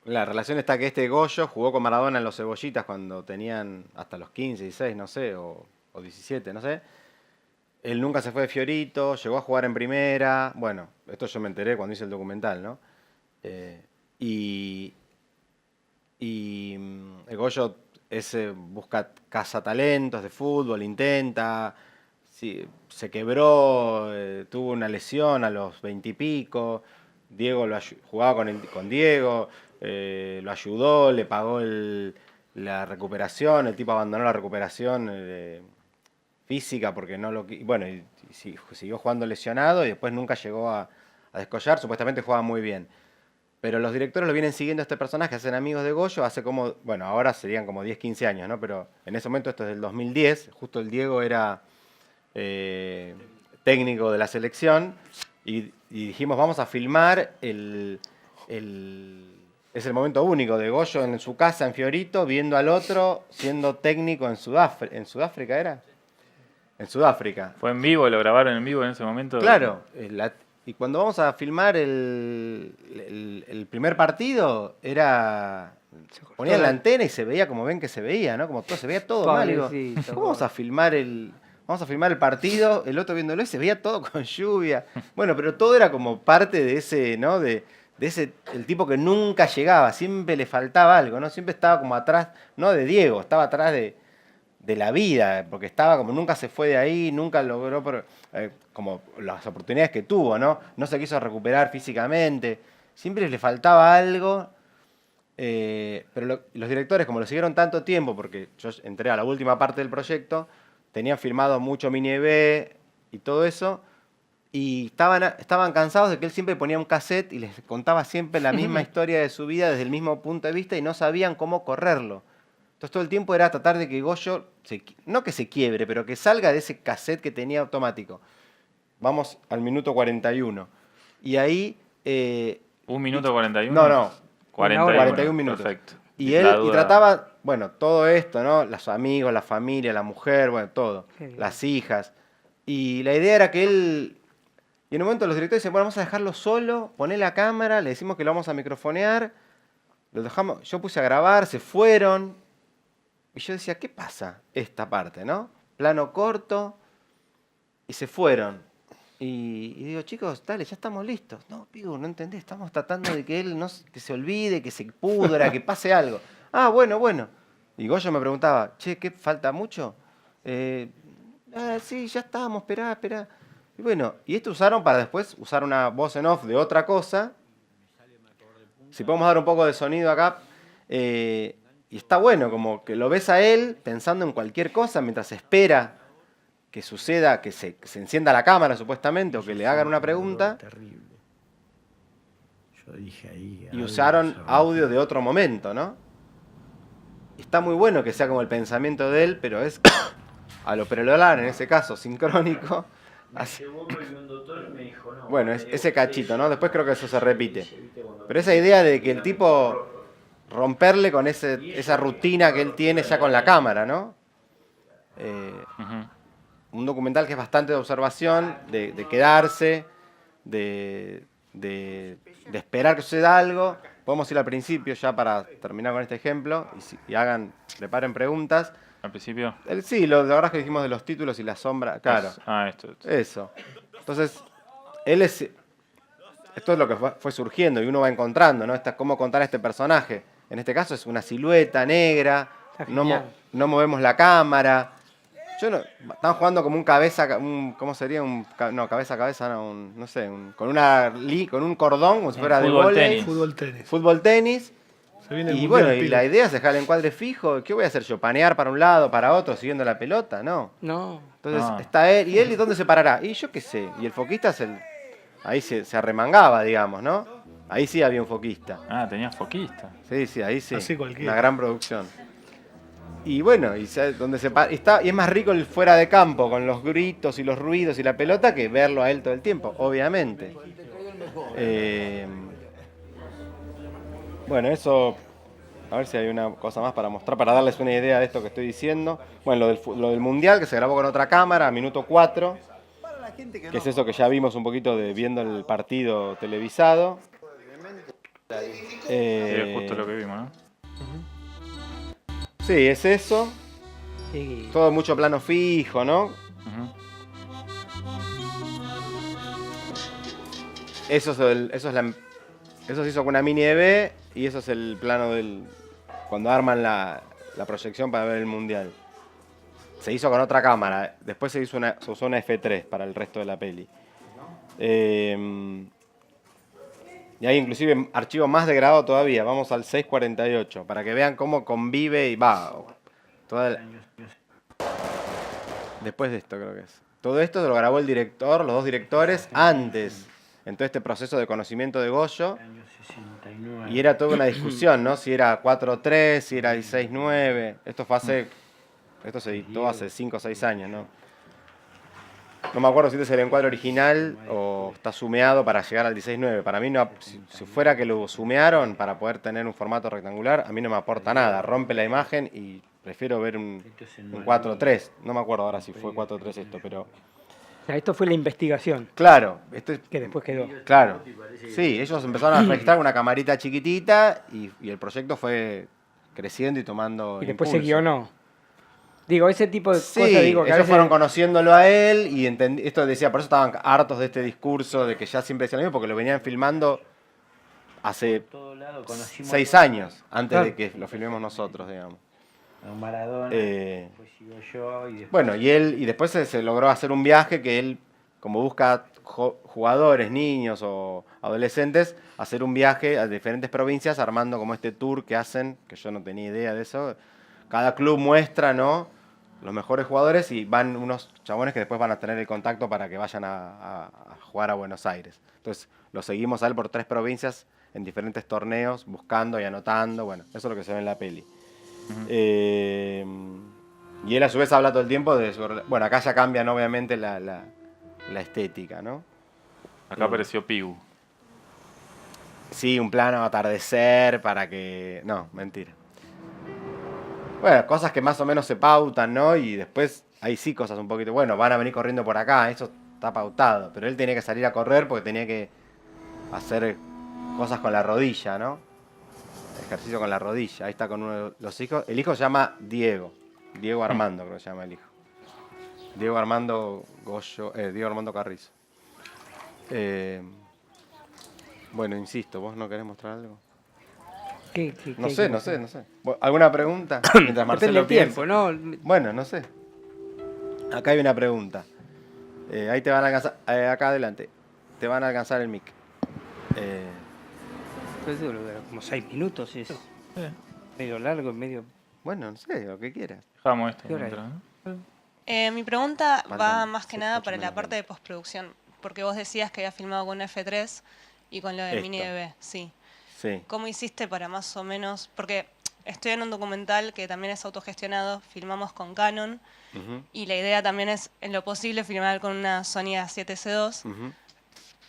la relación está que Goyo jugó con Maradona en los Cebollitas cuando tenían hasta los 15, 16, no sé, o 17, no sé. Él nunca se fue de Fiorito, llegó a jugar en primera. Bueno, esto yo me enteré cuando hice el documental, ¿no? Y el Goyo busca cazatalentos de fútbol, intenta, sí, se quebró, tuvo una lesión a los 20 y pico. Diego jugaba con Diego, lo ayudó, le pagó la recuperación, el tipo abandonó la recuperación física porque no lo... Bueno, y siguió jugando lesionado y después nunca llegó a descollar, supuestamente jugaba muy bien. Pero los directores lo vienen siguiendo a este personaje, hacen amigos de Goyo, hace como, bueno, ahora serían como 10, 15 años, ¿no? Pero en ese momento, esto es del 2010, justo el Diego era técnico de la selección, y dijimos, vamos a filmar es el momento único de Goyo en su casa en Fiorito, viendo al otro siendo técnico en Sudáfrica. ¿En Sudáfrica era? En Sudáfrica. ¿Fue en vivo? ¿Lo grabaron en vivo en ese momento? Claro. Y cuando vamos a filmar el primer partido, ponían la antena y se veía como ven que se veía, ¿no? Como todo, se veía todo mal. Digo, ¿cómo vamos a filmar el partido, el otro viéndolo y se veía todo con lluvia? Bueno, pero todo era como parte de ese, ¿no? De ese, el tipo que nunca llegaba, siempre le faltaba algo, ¿no? Siempre estaba como atrás, no de Diego, estaba atrás de la vida, porque estaba como nunca se fue de ahí, nunca logró como las oportunidades que tuvo, ¿no? No se quiso recuperar físicamente, siempre le faltaba algo, pero los directores, como lo siguieron tanto tiempo, porque yo entré a la última parte del proyecto, tenían filmado mucho Mini EB y todo eso, y estaban cansados de que él siempre ponía un cassette y les contaba siempre la misma historia de su vida desde el mismo punto de vista y no sabían cómo correrlo. Entonces todo el tiempo era tratar de que Goyo, no que se quiebre, pero que salga de ese cassette que tenía automático. Vamos al minuto 41. Y ahí... ¿1 minuto 41? No. 41 minutos. Perfecto. Y él trataba, bueno, todo esto, ¿no? Los amigos, la familia, la mujer, bueno, todo. Las hijas. Y la idea era que él... Y en un momento los directores dicen, bueno, vamos a dejarlo solo, poner la cámara, le decimos que lo vamos a microfonear. Lo dejamos, yo puse a grabar, se fueron. Y yo decía, ¿qué pasa esta parte, no? Plano corto. Y se fueron. Y digo, chicos, dale, ya estamos listos. No, Pigu, no entendés, estamos tratando de que él que se olvide, que se pudra, que pase algo. Ah, bueno. Y Goyo me preguntaba, che, ¿qué falta mucho? Sí, ya estamos, esperá. Y bueno, y esto usaron para después usar una voz en off de otra cosa. Si podemos dar un poco de sonido acá. Y está bueno, como que lo ves a él pensando en cualquier cosa mientras espera que suceda, que se encienda la cámara supuestamente o que le hagan una pregunta. Terrible. Yo dije ahí. Y usaron audio de otro momento, ¿no? Está muy bueno que sea como el pensamiento de él, pero es a lo Prelolar, en ese caso, sincrónico. Bueno, ese cachito, ¿no? Después creo que eso se repite. Pero esa idea de que el tipo romperle con esa rutina que él tiene ya con la cámara, ¿no? Un documental que es bastante de observación, de quedarse, de esperar que suceda algo. Podemos ir al principio ya para terminar con este ejemplo y preparen preguntas. ¿Al principio? Sí, lo verdad que dijimos de los títulos y la sombra, claro. Esto. Eso. Entonces, esto es lo que fue surgiendo y uno va encontrando, ¿no? Cómo contar a este personaje. En este caso es una silueta negra, no movemos la cámara. Están jugando como un cabeza, ¿cómo sería? Cabeza a cabeza, no sé, con un cordón, como si fuera de vóley. Fútbol tenis. Y bueno, y la idea es dejar el encuadre fijo. ¿Qué voy a hacer yo? ¿Panear para un lado, para otro, siguiendo la pelota? No. Entonces está él. ¿Y él dónde se parará? Y yo qué sé. Y el foquista ahí se arremangaba, digamos, ¿no? Ahí sí había un foquista. Tenías foquista. Sí, ahí sí. Así cualquiera. Una gran producción. Y bueno, y es más rico el fuera de campo, con los gritos y los ruidos y la pelota, que verlo a él todo el tiempo, obviamente. Bueno, eso, a ver si hay una cosa más para mostrar, para darles una idea de esto que estoy diciendo. Bueno, lo del Mundial, que se grabó con otra cámara, minuto 4, que es eso que ya vimos un poquito viendo el partido televisado. Es justo lo que vimos, ¿no? Sí, es eso. Todo mucho plano fijo, ¿no? Eso se hizo con una Mini EB y eso es el plano cuando arman la proyección para ver el Mundial. Se hizo con otra cámara, después se usó una F3 para el resto de la peli. Y hay inclusive archivo más degradado todavía, vamos al 648, para que vean cómo convive y va. Después de esto creo que es. Todo esto lo grabó el director, los dos directores, antes. en todo este proceso de conocimiento de Goyo. Y era toda una discusión, ¿no? Si era 4-3, si era 16-9. Esto se editó hace 5 o 6 años, ¿no? No me acuerdo si este es el encuadre original o está sumeado para llegar al 16-9. Para mí, no, si fuera que lo sumearon para poder tener un formato rectangular, a mí no me aporta nada. Rompe la imagen y prefiero ver un 4-3. No me acuerdo ahora si fue 4-3 esto, pero... O sea, esto fue la investigación. Claro. Que después quedó. Claro. Sí, ellos empezaron a registrar una camarita chiquitita y el proyecto fue creciendo y tomando Y después se impulso. guionó. Digo, ese tipo de Sí, cosas, digo, que a ellos veces... fueron conociéndolo a él y esto decía, por eso estaban hartos de este discurso de que ya siempre decían lo mismo, porque lo venían filmando hace 6 años, antes de que lo filmemos nosotros, digamos. Maradona, después sigo yo y después... Bueno, y después se logró hacer un viaje que él, como busca jugadores, niños o adolescentes, hacer un viaje a diferentes provincias armando como este tour que hacen, que yo no tenía idea de eso. Cada club muestra, ¿no?, los mejores jugadores y van unos chabones que después van a tener el contacto para que vayan a jugar a Buenos Aires. Entonces lo seguimos a él por 3 provincias en diferentes torneos, buscando y anotando. Bueno, eso es lo que se ve en la peli. Y él a su vez habla todo el tiempo de... Bueno, acá ya cambian obviamente la estética, ¿no? Acá apareció Pigu. Sí, un plano atardecer para que... No, mentira. Bueno, cosas que más o menos se pautan, ¿no? Y después hay sí cosas un poquito... Bueno, van a venir corriendo por acá, eso está pautado. Pero él tenía que salir a correr porque tenía que hacer cosas con la rodilla, ¿no? Ejercicio con la rodilla. Ahí está con uno de los hijos. El hijo se llama Diego. Diego Armando, creo que se llama el hijo. Diego Armando Diego Armando Carrizo. Bueno, insisto, ¿vos no querés mostrar algo? No sé. ¿Alguna pregunta? Mientras Marcelo Depende del tiempo, ¿no? Bueno, no sé. Acá hay una pregunta. Ahí te van a alcanzar, acá adelante. Te van a alcanzar el mic. Pues dura como 6 minutos, es medio largo, medio... Bueno, no sé, lo que quieras. Dejamos esto ¿Qué hora mientras, ¿no? Mi pregunta va Faltan más que nada 8 para la menos parte 20. de postproducción, porque vos decías que habías filmado con F3 y con lo de Esto. Mini DV, sí. Sí. ¿Cómo hiciste para más o menos? Porque estoy en un documental que también es autogestionado, filmamos con Canon y la idea también es, en lo posible, filmar con una Sony A7C2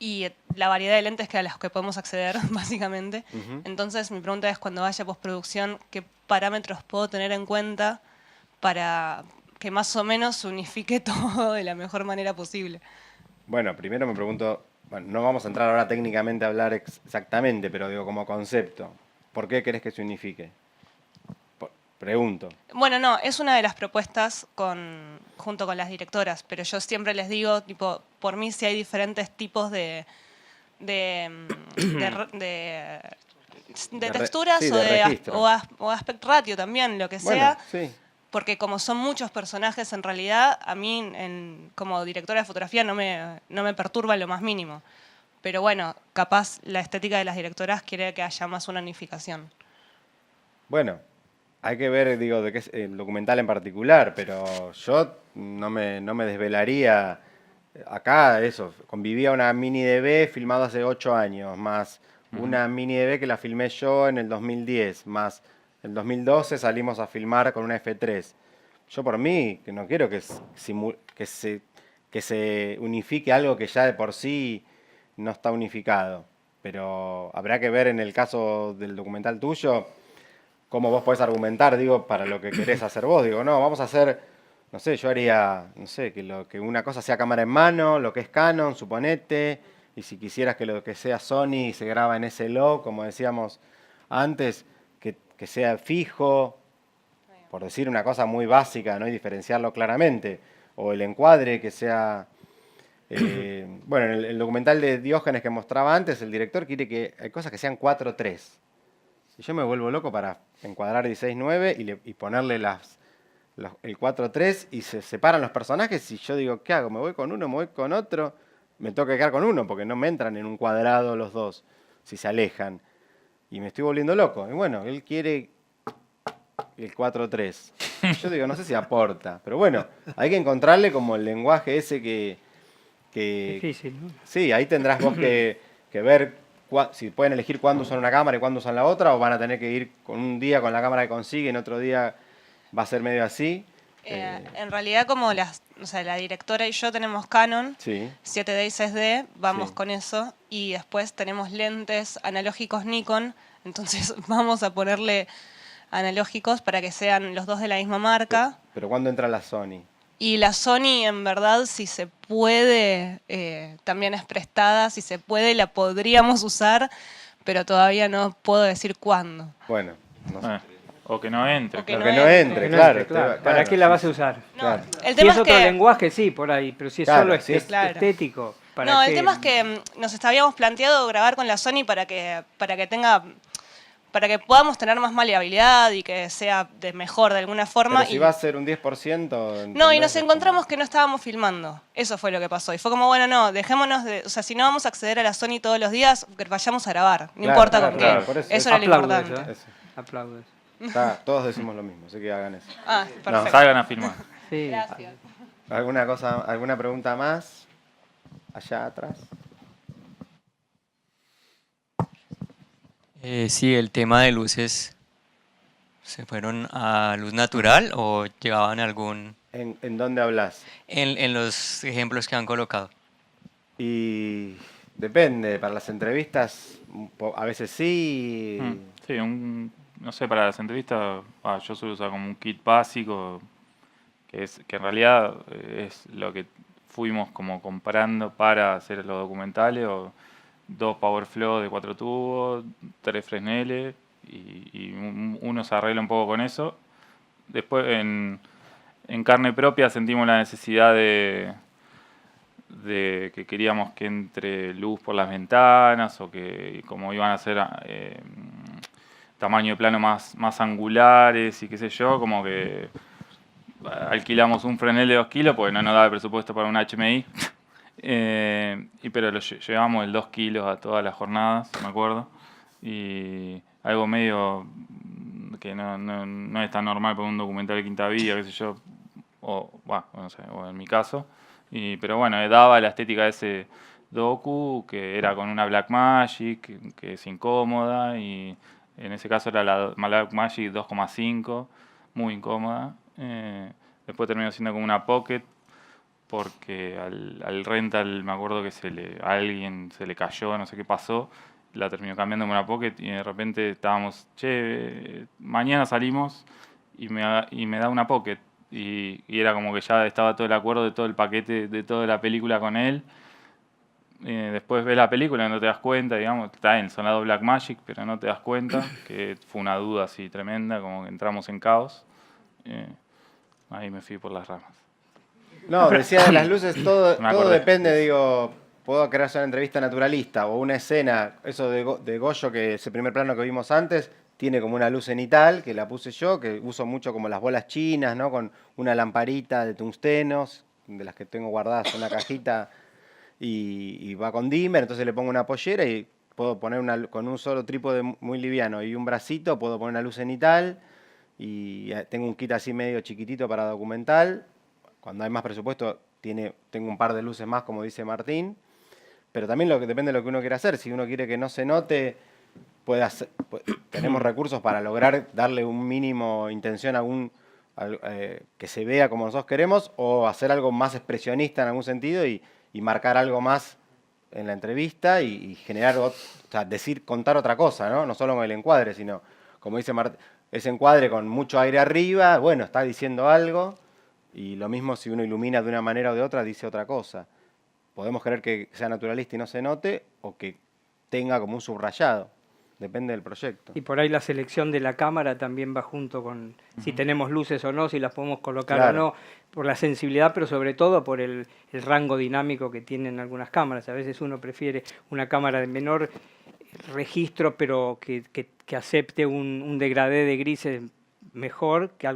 y la variedad de lentes que a las que podemos acceder, básicamente. Entonces, mi pregunta es, cuando vaya a postproducción, ¿qué parámetros puedo tener en cuenta para que más o menos unifique todo de la mejor manera posible? Bueno, primero me pregunto, bueno, no vamos a entrar ahora técnicamente a hablar exactamente, pero digo como concepto, ¿por qué querés que se unifique? Pregunto. Bueno, no, es una de las propuestas junto con las directoras, pero yo siempre les digo, tipo, por mí si hay diferentes tipos de texturas sí, o de registro. o aspect ratio también, lo que Bueno, sea, sí. porque como son muchos personajes en realidad, a mí como directora de fotografía no me perturba en lo más mínimo. Pero bueno, capaz la estética de las directoras quiere que haya más una unificación. Bueno, hay que ver, digo, de qué es el documental en particular, pero yo no me desvelaría. Acá, eso, convivía una mini DV filmada hace 8 años, más una mini DV que la filmé yo en el 2010, más el 2012 salimos a filmar con una F3. Yo por mí, que no quiero que se unifique algo que ya de por sí no está unificado, pero habrá que ver en el caso del documental tuyo cómo vos podés argumentar, digo, para lo que querés hacer vos. Digo, no, vamos a hacer, no sé, yo haría, no sé, que una cosa sea cámara en mano, lo que es Canon, suponete, y si quisieras que lo que sea Sony se graba en SLO, como decíamos antes, que sea fijo, por decir una cosa muy básica, ¿no? Y diferenciarlo claramente. O el encuadre que sea... bueno, en el documental de Diógenes que mostraba antes, el director quiere que hay cosas que sean 4:3. Y yo me vuelvo loco para encuadrar 16:9 y ponerle el 4:3 y se separan los personajes y yo digo, ¿qué hago? ¿Me voy con uno? ¿Me voy con otro? Me tengo que quedar con uno porque no me entran en un cuadrado los dos si se alejan. Y me estoy volviendo loco. Y bueno, él quiere el 4:3. Yo digo, no sé si aporta. Pero bueno, hay que encontrarle como el lenguaje ese que Difícil, ¿no? Sí, ahí tendrás vos que ver si pueden elegir cuándo usan una cámara y cuándo usan la otra, o van a tener que ir con un día con la cámara que consiguen, otro día va a ser medio así. En realidad, como la directora y yo tenemos Canon, Sí. 7D y 6D, vamos Sí. con eso, y después tenemos lentes analógicos Nikon, entonces vamos a ponerle analógicos para que sean los dos de la misma marca. Pero ¿cuándo entra la Sony? Y la Sony, en verdad, si se puede, también es prestada, si se puede, la podríamos usar, pero todavía no puedo decir cuándo. Bueno, no sé. O que no entre. O que No, no que no entre. entre, claro. ¿Para qué la vas a usar? Claro. El Si tema es es otro que... lenguaje, sí, por ahí, pero si es Claro, solo si es- estético. ¿para No, el qué? tema es que nos habíamos planteado grabar con la Sony para que podamos tener más maleabilidad y que sea mejor de alguna forma. Pero si va a ser un 10%... No, y ¿entendés? nos encontramos que no estábamos filmando. Eso fue lo que pasó. Y fue como, bueno, no, dejémonos de... O sea, si no vamos a acceder a la Sony todos los días, que vayamos a grabar. No Claro, importa claro, con claro, qué. por Eso era lo Aplaudo importante. eso, Aplaudo eso. Todos decimos lo mismo, así que hagan eso. Ah, perfecto. Salgan a filmar. Sí. Gracias. ¿Alguna pregunta más? Allá atrás. Sí, el tema de luces, ¿se fueron a luz natural o llevaban algún... ¿En dónde hablas? En los ejemplos que han colocado? Y depende, para las entrevistas a veces sí. Sí, no sé, para las entrevistas yo suelo usar como un kit básico, que en realidad es lo que fuimos como comprando para hacer los documentales, o 2 Power Flow de 4 tubos, 3 Fresnel, y uno se arregla un poco con eso. Después en carne propia sentimos la necesidad de que queríamos que entre luz por las ventanas, o que como iban a ser tamaño de plano más angulares y qué sé yo, como que alquilamos un Fresnel de 2 kilos porque no nos daba el presupuesto para un HMI. Pero llevamos el 2 kilos a todas las jornadas, me acuerdo. Y algo medio que no es tan normal para un documental de Quinta Vía, qué sé yo, no sé, o en mi caso. Pero bueno, daba la estética de ese docu, que era con una Blackmagic, que es incómoda, y en ese caso era la Blackmagic 2,5, muy incómoda. Después terminó siendo como una Pocket, porque al rental me acuerdo que a alguien se le cayó, no sé qué pasó, la terminó cambiando en una Pocket, y de repente estábamos, mañana salimos, y me da una Pocket, y era como que ya estaba todo el acuerdo de todo el paquete, de toda la película con él. Después ves la película y no te das cuenta, digamos, está bien, son las 2 Blackmagic, pero no te das cuenta, que fue una duda así tremenda, como que entramos en caos. Ahí me fui por las ramas. No, decía de las luces, todo Me acordé. depende, digo, puedo crear una entrevista naturalista o una escena, eso de Goyo, que ese primer plano que vimos antes, tiene como una luz cenital, que la puse yo, que uso mucho como las bolas chinas, ¿no? Con una lamparita de tungstenos, de las que tengo guardadas en una cajita, y va con dimmer, entonces le pongo una pollera y puedo poner con un solo trípode muy liviano y un bracito, puedo poner una luz cenital, y tengo un kit así medio chiquitito para documental. Cuando hay más presupuesto, tengo un par de luces más, como dice Martín. Pero también depende de lo que uno quiera hacer. Si uno quiere que no se note, tenemos recursos para lograr darle un mínimo intención que se vea como nosotros queremos, o hacer algo más expresionista en algún sentido y marcar algo más en la entrevista y generar, contar otra cosa, ¿no? No solo con el encuadre, sino, como dice Martín, ese encuadre con mucho aire arriba, bueno, está diciendo algo. Y lo mismo si uno ilumina de una manera o de otra, dice otra cosa. Podemos querer que sea naturalista y no se note, o que tenga como un subrayado. Depende del proyecto. Y por ahí la selección de la cámara también va junto con si tenemos luces o no, si las podemos colocar Claro. o no, por la sensibilidad, pero sobre todo por el rango dinámico que tienen algunas cámaras. A veces uno prefiere una cámara de menor registro, pero que acepte un degradé de grises mejor que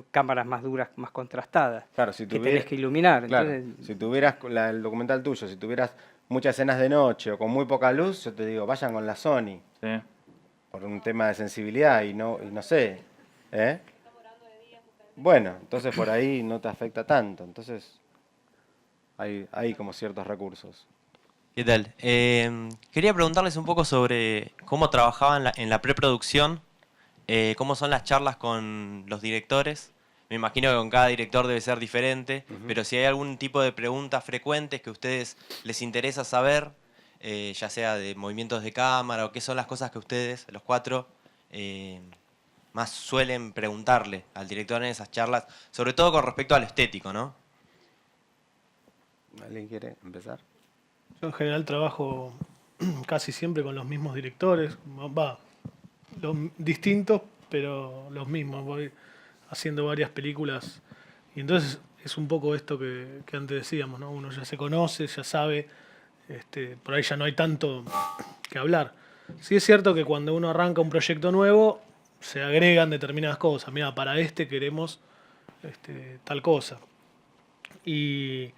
cámaras más duras, más contrastadas, Claro, si que tenés que iluminar. Claro, Entonces, si tuvieras el documental tuyo, si tuvieras muchas escenas de noche o con muy poca luz, yo te digo, vayan con la Sony. Sí. Por un tema de sensibilidad y no sé. Bueno, entonces por ahí no te afecta tanto. Entonces hay como ciertos recursos. ¿Qué tal? Quería preguntarles un poco sobre cómo trabajaban en la preproducción, cómo son las charlas con los directores. Me imagino que con cada director debe ser diferente, pero si hay algún tipo de preguntas frecuentes que a ustedes les interesa saber, ya sea de movimientos de cámara o qué son las cosas que ustedes, los 4, más suelen preguntarle al director en esas charlas, sobre todo con respecto a lo estético, ¿no? ¿Alguien quiere empezar? Yo en general trabajo casi siempre con los mismos directores, distintos, pero los mismos. Voy haciendo varias películas y entonces es un poco esto que antes decíamos, ¿no? Uno ya se conoce, ya sabe, por ahí ya no hay tanto que hablar. Sí es cierto que cuando uno arranca un proyecto nuevo se agregan determinadas cosas. Mira, para queremos tal cosa. Y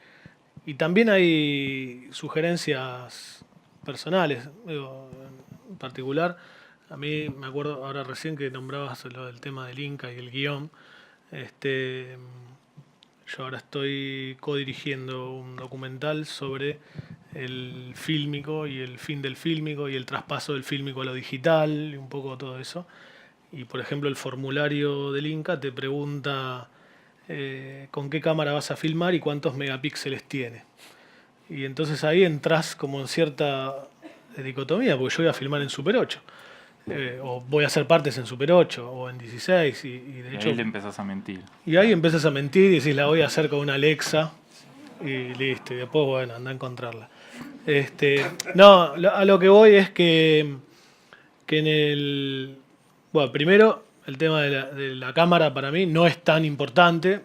también hay sugerencias personales, digo, en particular. A mí me acuerdo ahora recién que nombrabas lo del tema del Inca y el guión. Yo ahora estoy codirigiendo un documental sobre el fílmico y el fin del fílmico y el traspaso del fílmico a lo digital y un poco todo eso. Y por ejemplo el formulario del Inca te pregunta con qué cámara vas a filmar y cuántos megapíxeles tiene. Y entonces ahí entras como en cierta dicotomía, porque yo voy a filmar en Super 8. O voy a hacer partes en Super 8 o en 16 y de hecho... ahí le empezás a mentir. Y ahí empiezas a mentir y decís, la voy a hacer con una Alexa y listo, y después, bueno, anda a encontrarla. No, a lo que voy es que en el... Bueno, primero, el tema de la cámara para mí no es tan importante.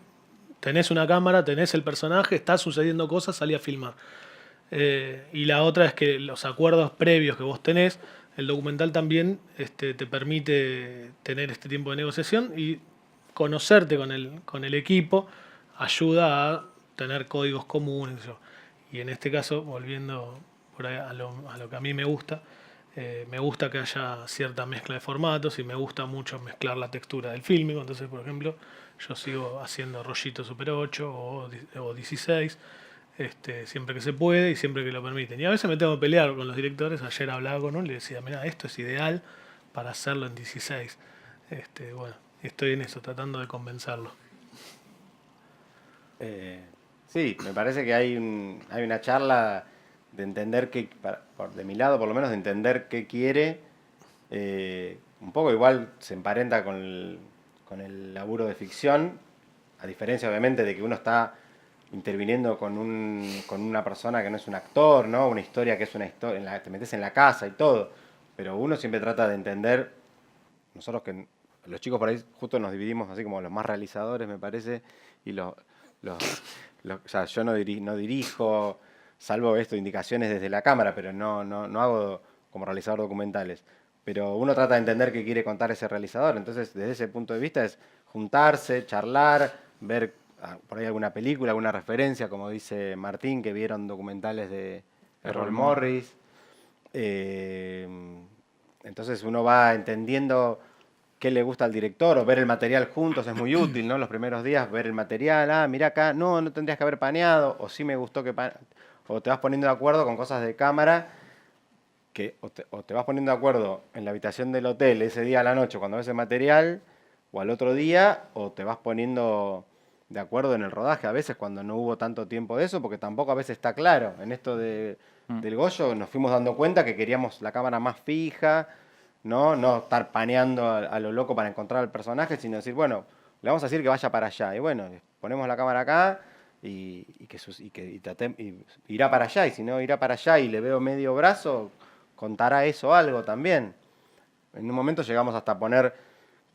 Tenés una cámara, tenés el personaje, está sucediendo cosas, salí a filmar. Y la otra es que los acuerdos previos que vos tenés, el documental también te permite tener este tiempo de negociación y conocerte con el equipo ayuda a tener códigos comunes. Y en este caso, volviendo por ahí a lo que a mí me gusta que haya cierta mezcla de formatos y me gusta mucho mezclar la textura del fílmico. Entonces, por ejemplo, yo sigo haciendo rollito Super 8 o 16, siempre que se puede y siempre que lo permiten. Y a veces me tengo que pelear con los directores. Ayer hablaba con uno y le decía, mira, esto es ideal para hacerlo en 16. Bueno, estoy en eso, tratando de convencerlo. Sí, me parece que hay una charla de entender qué, de mi lado por lo menos, de entender qué quiere. Un poco igual se emparenta con el laburo de ficción, a diferencia obviamente de que uno está interviniendo con una persona que no es un actor, ¿no? Una historia que es una historia, te metes en la casa y todo, pero uno siempre trata de entender, nosotros que los chicos por ahí justo nos dividimos así como los más realizadores, me parece, y o sea, yo no dirijo, salvo esto, indicaciones desde la cámara, pero no hago como realizador documentales. Pero uno trata de entender qué quiere contar ese realizador. Entonces, desde ese punto de vista es juntarse, charlar, ver por ahí alguna película, alguna referencia, como dice Martín, que vieron documentales de Errol Morris. Entonces uno va entendiendo qué le gusta al director, o ver el material juntos es muy útil, ¿no? Los primeros días ver el material, mirá acá, no tendrías que haber paneado, o sí me gustó que o te vas poniendo de acuerdo con cosas de cámara, o te vas poniendo de acuerdo en la habitación del hotel ese día a la noche cuando ves el material, o al otro día, o te vas poniendo de acuerdo en el rodaje, a veces cuando no hubo tanto tiempo de eso, porque tampoco a veces está claro. En esto del Goyo nos fuimos dando cuenta que queríamos la cámara más fija, no estar paneando a lo loco para encontrar al personaje, sino decir, bueno, le vamos a decir que vaya para allá, y bueno, ponemos la cámara acá, y irá para allá, y si no irá para allá y le veo medio brazo, contará eso algo también. En un momento llegamos hasta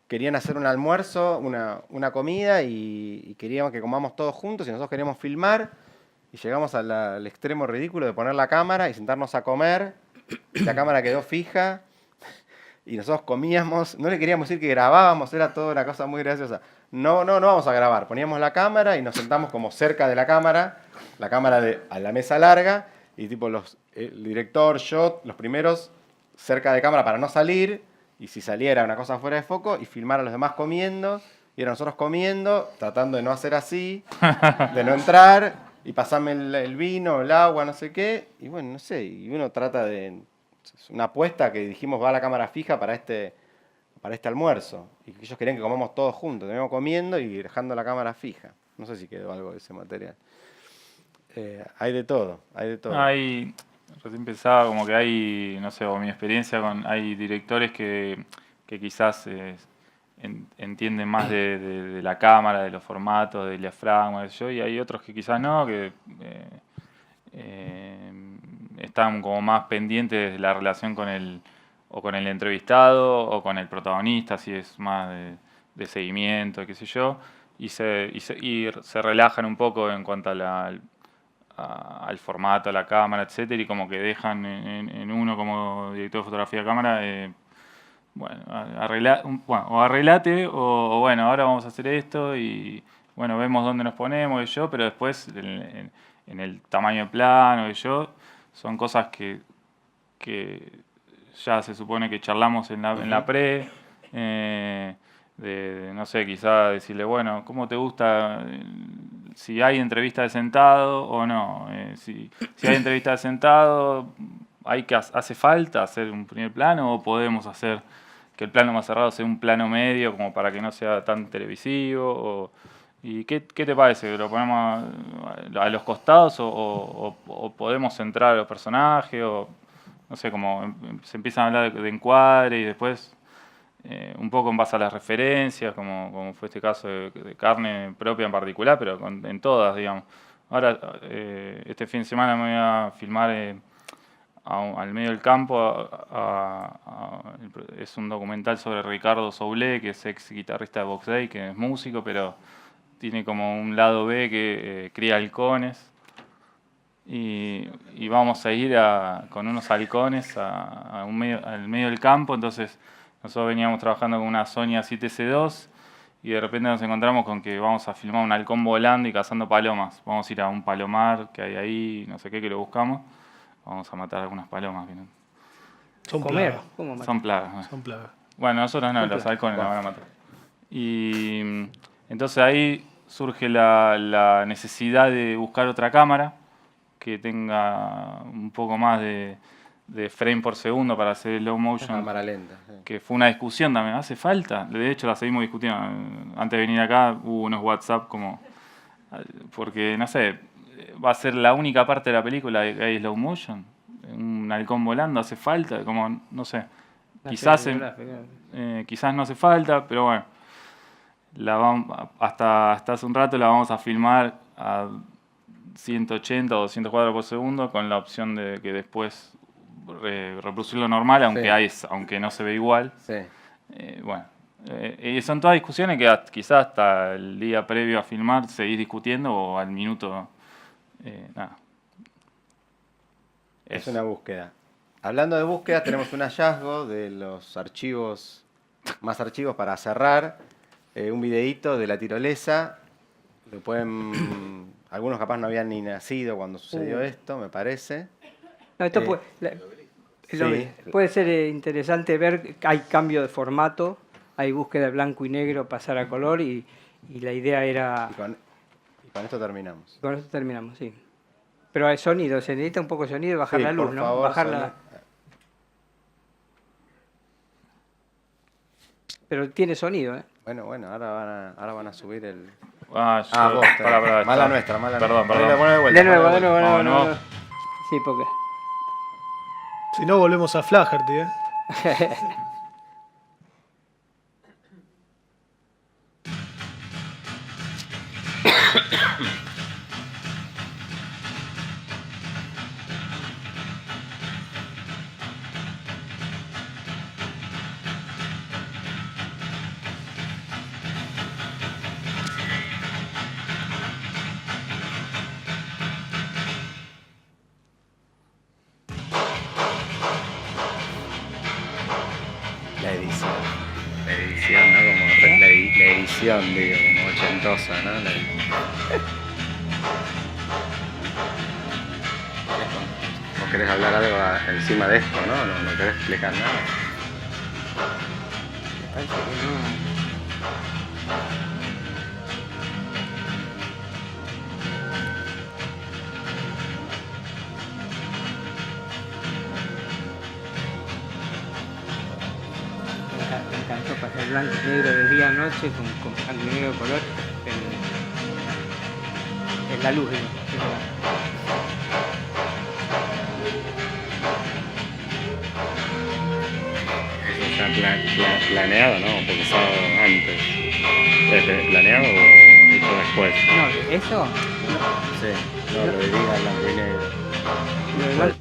querían hacer un almuerzo, una comida, y queríamos que comamos todos juntos, y nosotros queríamos filmar, y llegamos al extremo ridículo de poner la cámara y sentarnos a comer, y la cámara quedó fija, y nosotros comíamos, no le queríamos decir que grabábamos, era toda una cosa muy graciosa. No vamos a grabar, poníamos la cámara y nos sentamos como cerca de la cámara a la mesa larga, y tipo el director, yo, los primeros cerca de cámara para no salir, y si saliera una cosa fuera de foco, y filmar a los demás comiendo, y eran nosotros comiendo, tratando de no hacer así, de no entrar, y pasame el vino, el agua, no sé qué, y bueno, no sé, y uno trata de... Es una apuesta que dijimos va a la cámara fija para este almuerzo, y que ellos querían que comamos todos juntos, terminamos comiendo y dejando la cámara fija. No sé si quedó algo de ese material. Hay de todo, hay de todo. Recién pensaba como que hay, no sé, o mi experiencia hay directores que quizás entienden más de la cámara, de los formatos, del diafragma, y hay otros que quizás no, que están como más pendientes de la relación con el entrevistado o con el protagonista, si es más de seguimiento, qué sé yo, y se relajan un poco en cuanto al formato, a la cámara, etcétera, y como que dejan en uno como director de fotografía de cámara, o arreglate, o bueno, ahora vamos a hacer esto, y bueno, vemos dónde nos ponemos, y yo, pero después en el tamaño de plano, y yo, son cosas que ya se supone que charlamos en la pre, no sé, quizá decirle, bueno, ¿cómo te gusta si hay entrevista de sentado o no? Si hay entrevista de sentado, ¿hace falta hacer un primer plano o podemos hacer que el plano más cerrado sea un plano medio como para que no sea tan televisivo? ¿Y qué te parece? ¿Lo ponemos a los costados o podemos centrar a los personajes? O, no sé, como se empiezan a hablar de encuadre y después un poco en base a las referencias, como fue este caso de carne propia en particular, pero en todas, digamos. Ahora, este fin de semana me voy a filmar al medio del campo. Es un documental sobre Ricardo Soule, que es ex guitarrista de Box Day, que es músico, pero tiene como un lado B que cría halcones. Y vamos a ir con unos halcones al medio del campo. Entonces nosotros veníamos trabajando con una Sony A7C2 y de repente nos encontramos con que vamos a filmar un halcón volando y cazando palomas. Vamos a ir a un palomar que hay ahí, no sé qué, que lo buscamos. Vamos a matar algunas palomas. Que no. Son plagas. Son plagas. Son plagas. Bueno, nosotros no, los halcones la van a matar. Y entonces ahí surge la necesidad de buscar otra cámara que tenga un poco más de frame por segundo para hacer slow motion. Cámara lenta. Sí. Que fue una discusión también. ¿Hace falta? De hecho, la seguimos discutiendo. Antes de venir acá hubo unos WhatsApp como... Porque, no sé, va a ser la única parte de la película que hay slow motion. Un halcón volando, ¿hace falta? Como, no sé. Quizás no hace falta, pero bueno. Hasta hace un rato la vamos a filmar a 180 o 200 cuadros por segundo con la opción de que después reproducirlo normal, aunque no se ve igual. Sí. Y son todas discusiones que quizás hasta el día previo a filmar seguís discutiendo o al minuto. Nada. Es una búsqueda. Hablando de búsqueda, tenemos un hallazgo de los archivos para cerrar. Un videíto de la tirolesa. Lo pueden... Algunos capaz no habían ni nacido cuando sucedió esto, me parece. No, esto puede ser interesante ver que hay cambio de formato, hay búsqueda de blanco y negro, pasar a color y la idea era... Y con esto terminamos. Con esto terminamos, sí. Pero hay sonido, se necesita un poco de sonido y bajar la luz, por ¿no? favor, Bajarla. Pero tiene sonido, ¿eh? Bueno, ahora van a subir el... Vos, mala nuestra. Perdón. De nuevo. Sí, porque... Si no, volvemos a Flaherty, ¿eh? La edición, digo, como ochentosa, ¿no? ¿Vos querés hablar algo encima de esto, no? No querés explicar nada. Me parece que no. encantó pasar blanco y negro de día a noche con blanco y negro de color en la luz. Está planeado, ¿no? Pensado antes. ¿Planeado o hecho después? No, ¿eso? Sí, no, lo de día blanco y negro. Lo de blanco.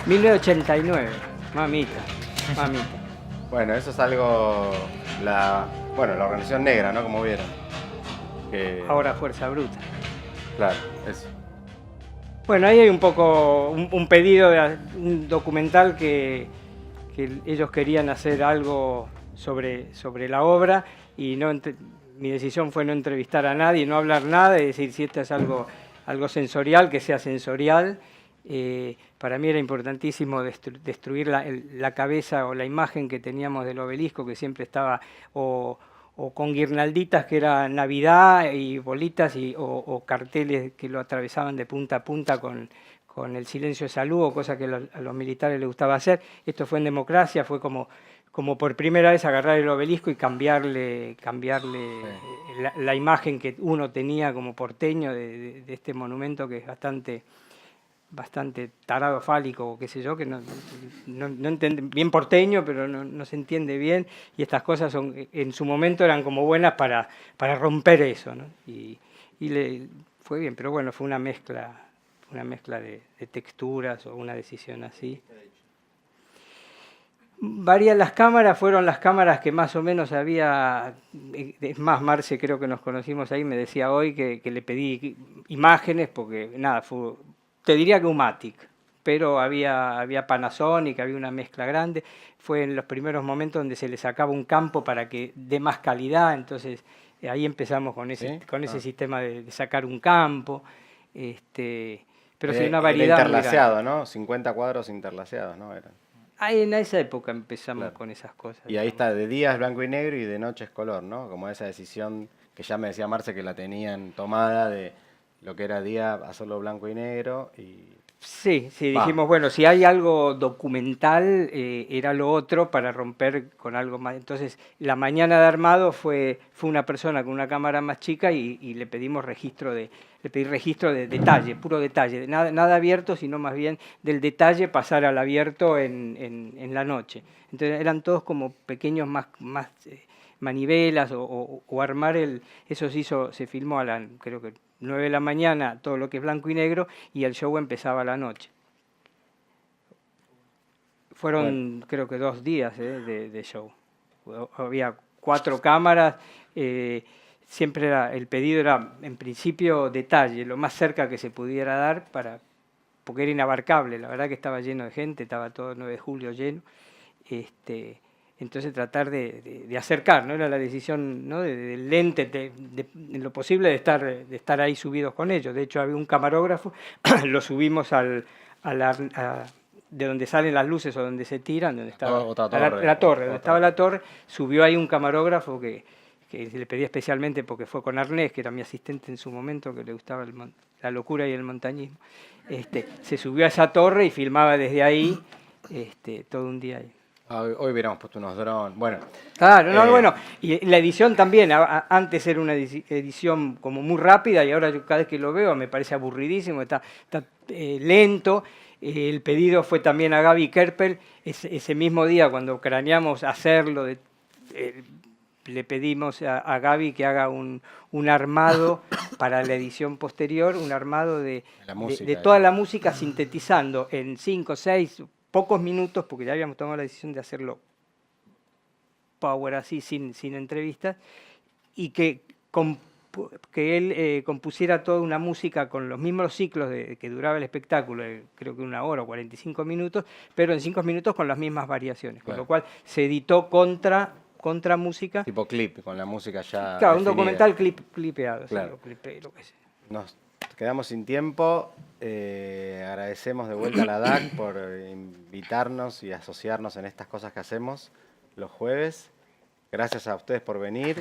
...1989, mamita. Bueno, eso es algo... la organización negra, ¿no? Como vieron. Ahora Fuerza Bruta. Claro, eso. Bueno, ahí hay un poco un pedido de un documental que ellos querían hacer algo sobre la obra y mi decisión fue no entrevistar a nadie, no hablar nada, y decir si esto es algo sensorial, que sea sensorial. Para mí era importantísimo destruir la cabeza o la imagen que teníamos del obelisco, que siempre estaba o con guirnalditas, que era Navidad, y bolitas o carteles que lo atravesaban de punta a punta con el silencio de saludo, cosa que a los militares les gustaba hacer. Esto fue en democracia, fue como por primera vez agarrar el obelisco y cambiarle la imagen que uno tenía como porteño de este monumento que es bastante tarado fálico, o qué sé yo, que no entiende, bien porteño, pero no se entiende bien, y estas cosas en su momento eran como buenas para romper eso, ¿no? Y fue bien, pero bueno, fue una mezcla de texturas o una decisión así. Varias las cámaras, fueron las cámaras que más o menos había, es más, Marce, creo que nos conocimos ahí, me decía hoy que le pedí imágenes, porque nada, te diría que Umatic, pero había Panasonic, había una mezcla grande. Fue en los primeros momentos donde se le sacaba un campo para que dé más calidad, entonces ahí empezamos con ese sistema de sacar un campo. Pero sí, una variedad. Era interlaceado, ¿no? 50 cuadros interlaceados, ¿no? Eran. Ahí en esa época empezamos con esas cosas. Y ahí está, de día es blanco y negro y de noche es color, ¿no? Como esa decisión que ya me decía Marce que la tenían tomada de lo que era día hacerlo blanco y negro. Sí, dijimos, bueno, si hay algo documental, era lo otro para romper con algo más. Entonces, la mañana de armado fue una persona con una cámara más chica y le pedimos le pedí registro de detalle, puro detalle, nada abierto, sino más bien del detalle pasar al abierto en la noche. Entonces, eran todos como pequeños más manivelas o armar eso se filmó creo que 9 de la mañana, todo lo que es blanco y negro, y el show empezaba a la noche. Fueron, creo que 2 días de show. Había 4 cámaras, siempre el pedido era, en principio, detalle, lo más cerca que se pudiera dar, porque era inabarcable. La verdad que estaba lleno de gente, estaba todo el 9 de julio lleno. Entonces tratar de acercar, ¿no? Era la decisión, ¿no? del lente, en lo posible de estar ahí subidos con ellos. De hecho, había un camarógrafo, lo subimos de donde salen las luces o donde se tiran, donde estaba la torre, donde estaba la torre, subió ahí un camarógrafo que le pedí especialmente porque fue con Arnés, que era mi asistente en su momento, que le gustaba la locura y el montañismo. Se subió a esa torre y filmaba desde ahí todo un día ahí. Hoy hubiéramos puesto unos drones. Bueno. Claro, bueno, y la edición también, antes era una edición como muy rápida y ahora yo cada vez que lo veo me parece aburridísimo, está lento. El pedido fue también a Gaby Kerpel, ese mismo día cuando craneamos hacerlo, le pedimos a Gaby que haga un armado para la edición posterior, un armado de toda la música sintetizando en 5, 6... pocos minutos, porque ya habíamos tomado la decisión de hacerlo power así, sin entrevistas, y que él compusiera toda una música con los mismos ciclos que duraba el espectáculo, creo que 1 hora o 45 minutos, pero en 5 minutos con las mismas variaciones, con lo cual se editó contra música. Tipo clip, con la música ya Claro, definida. un documental clipeado. Claro. Sí, lo que sea. Nos quedamos sin tiempo. Agradecemos de vuelta a la DAC por invitarnos y asociarnos en estas cosas que hacemos los jueves. Gracias a ustedes por venir.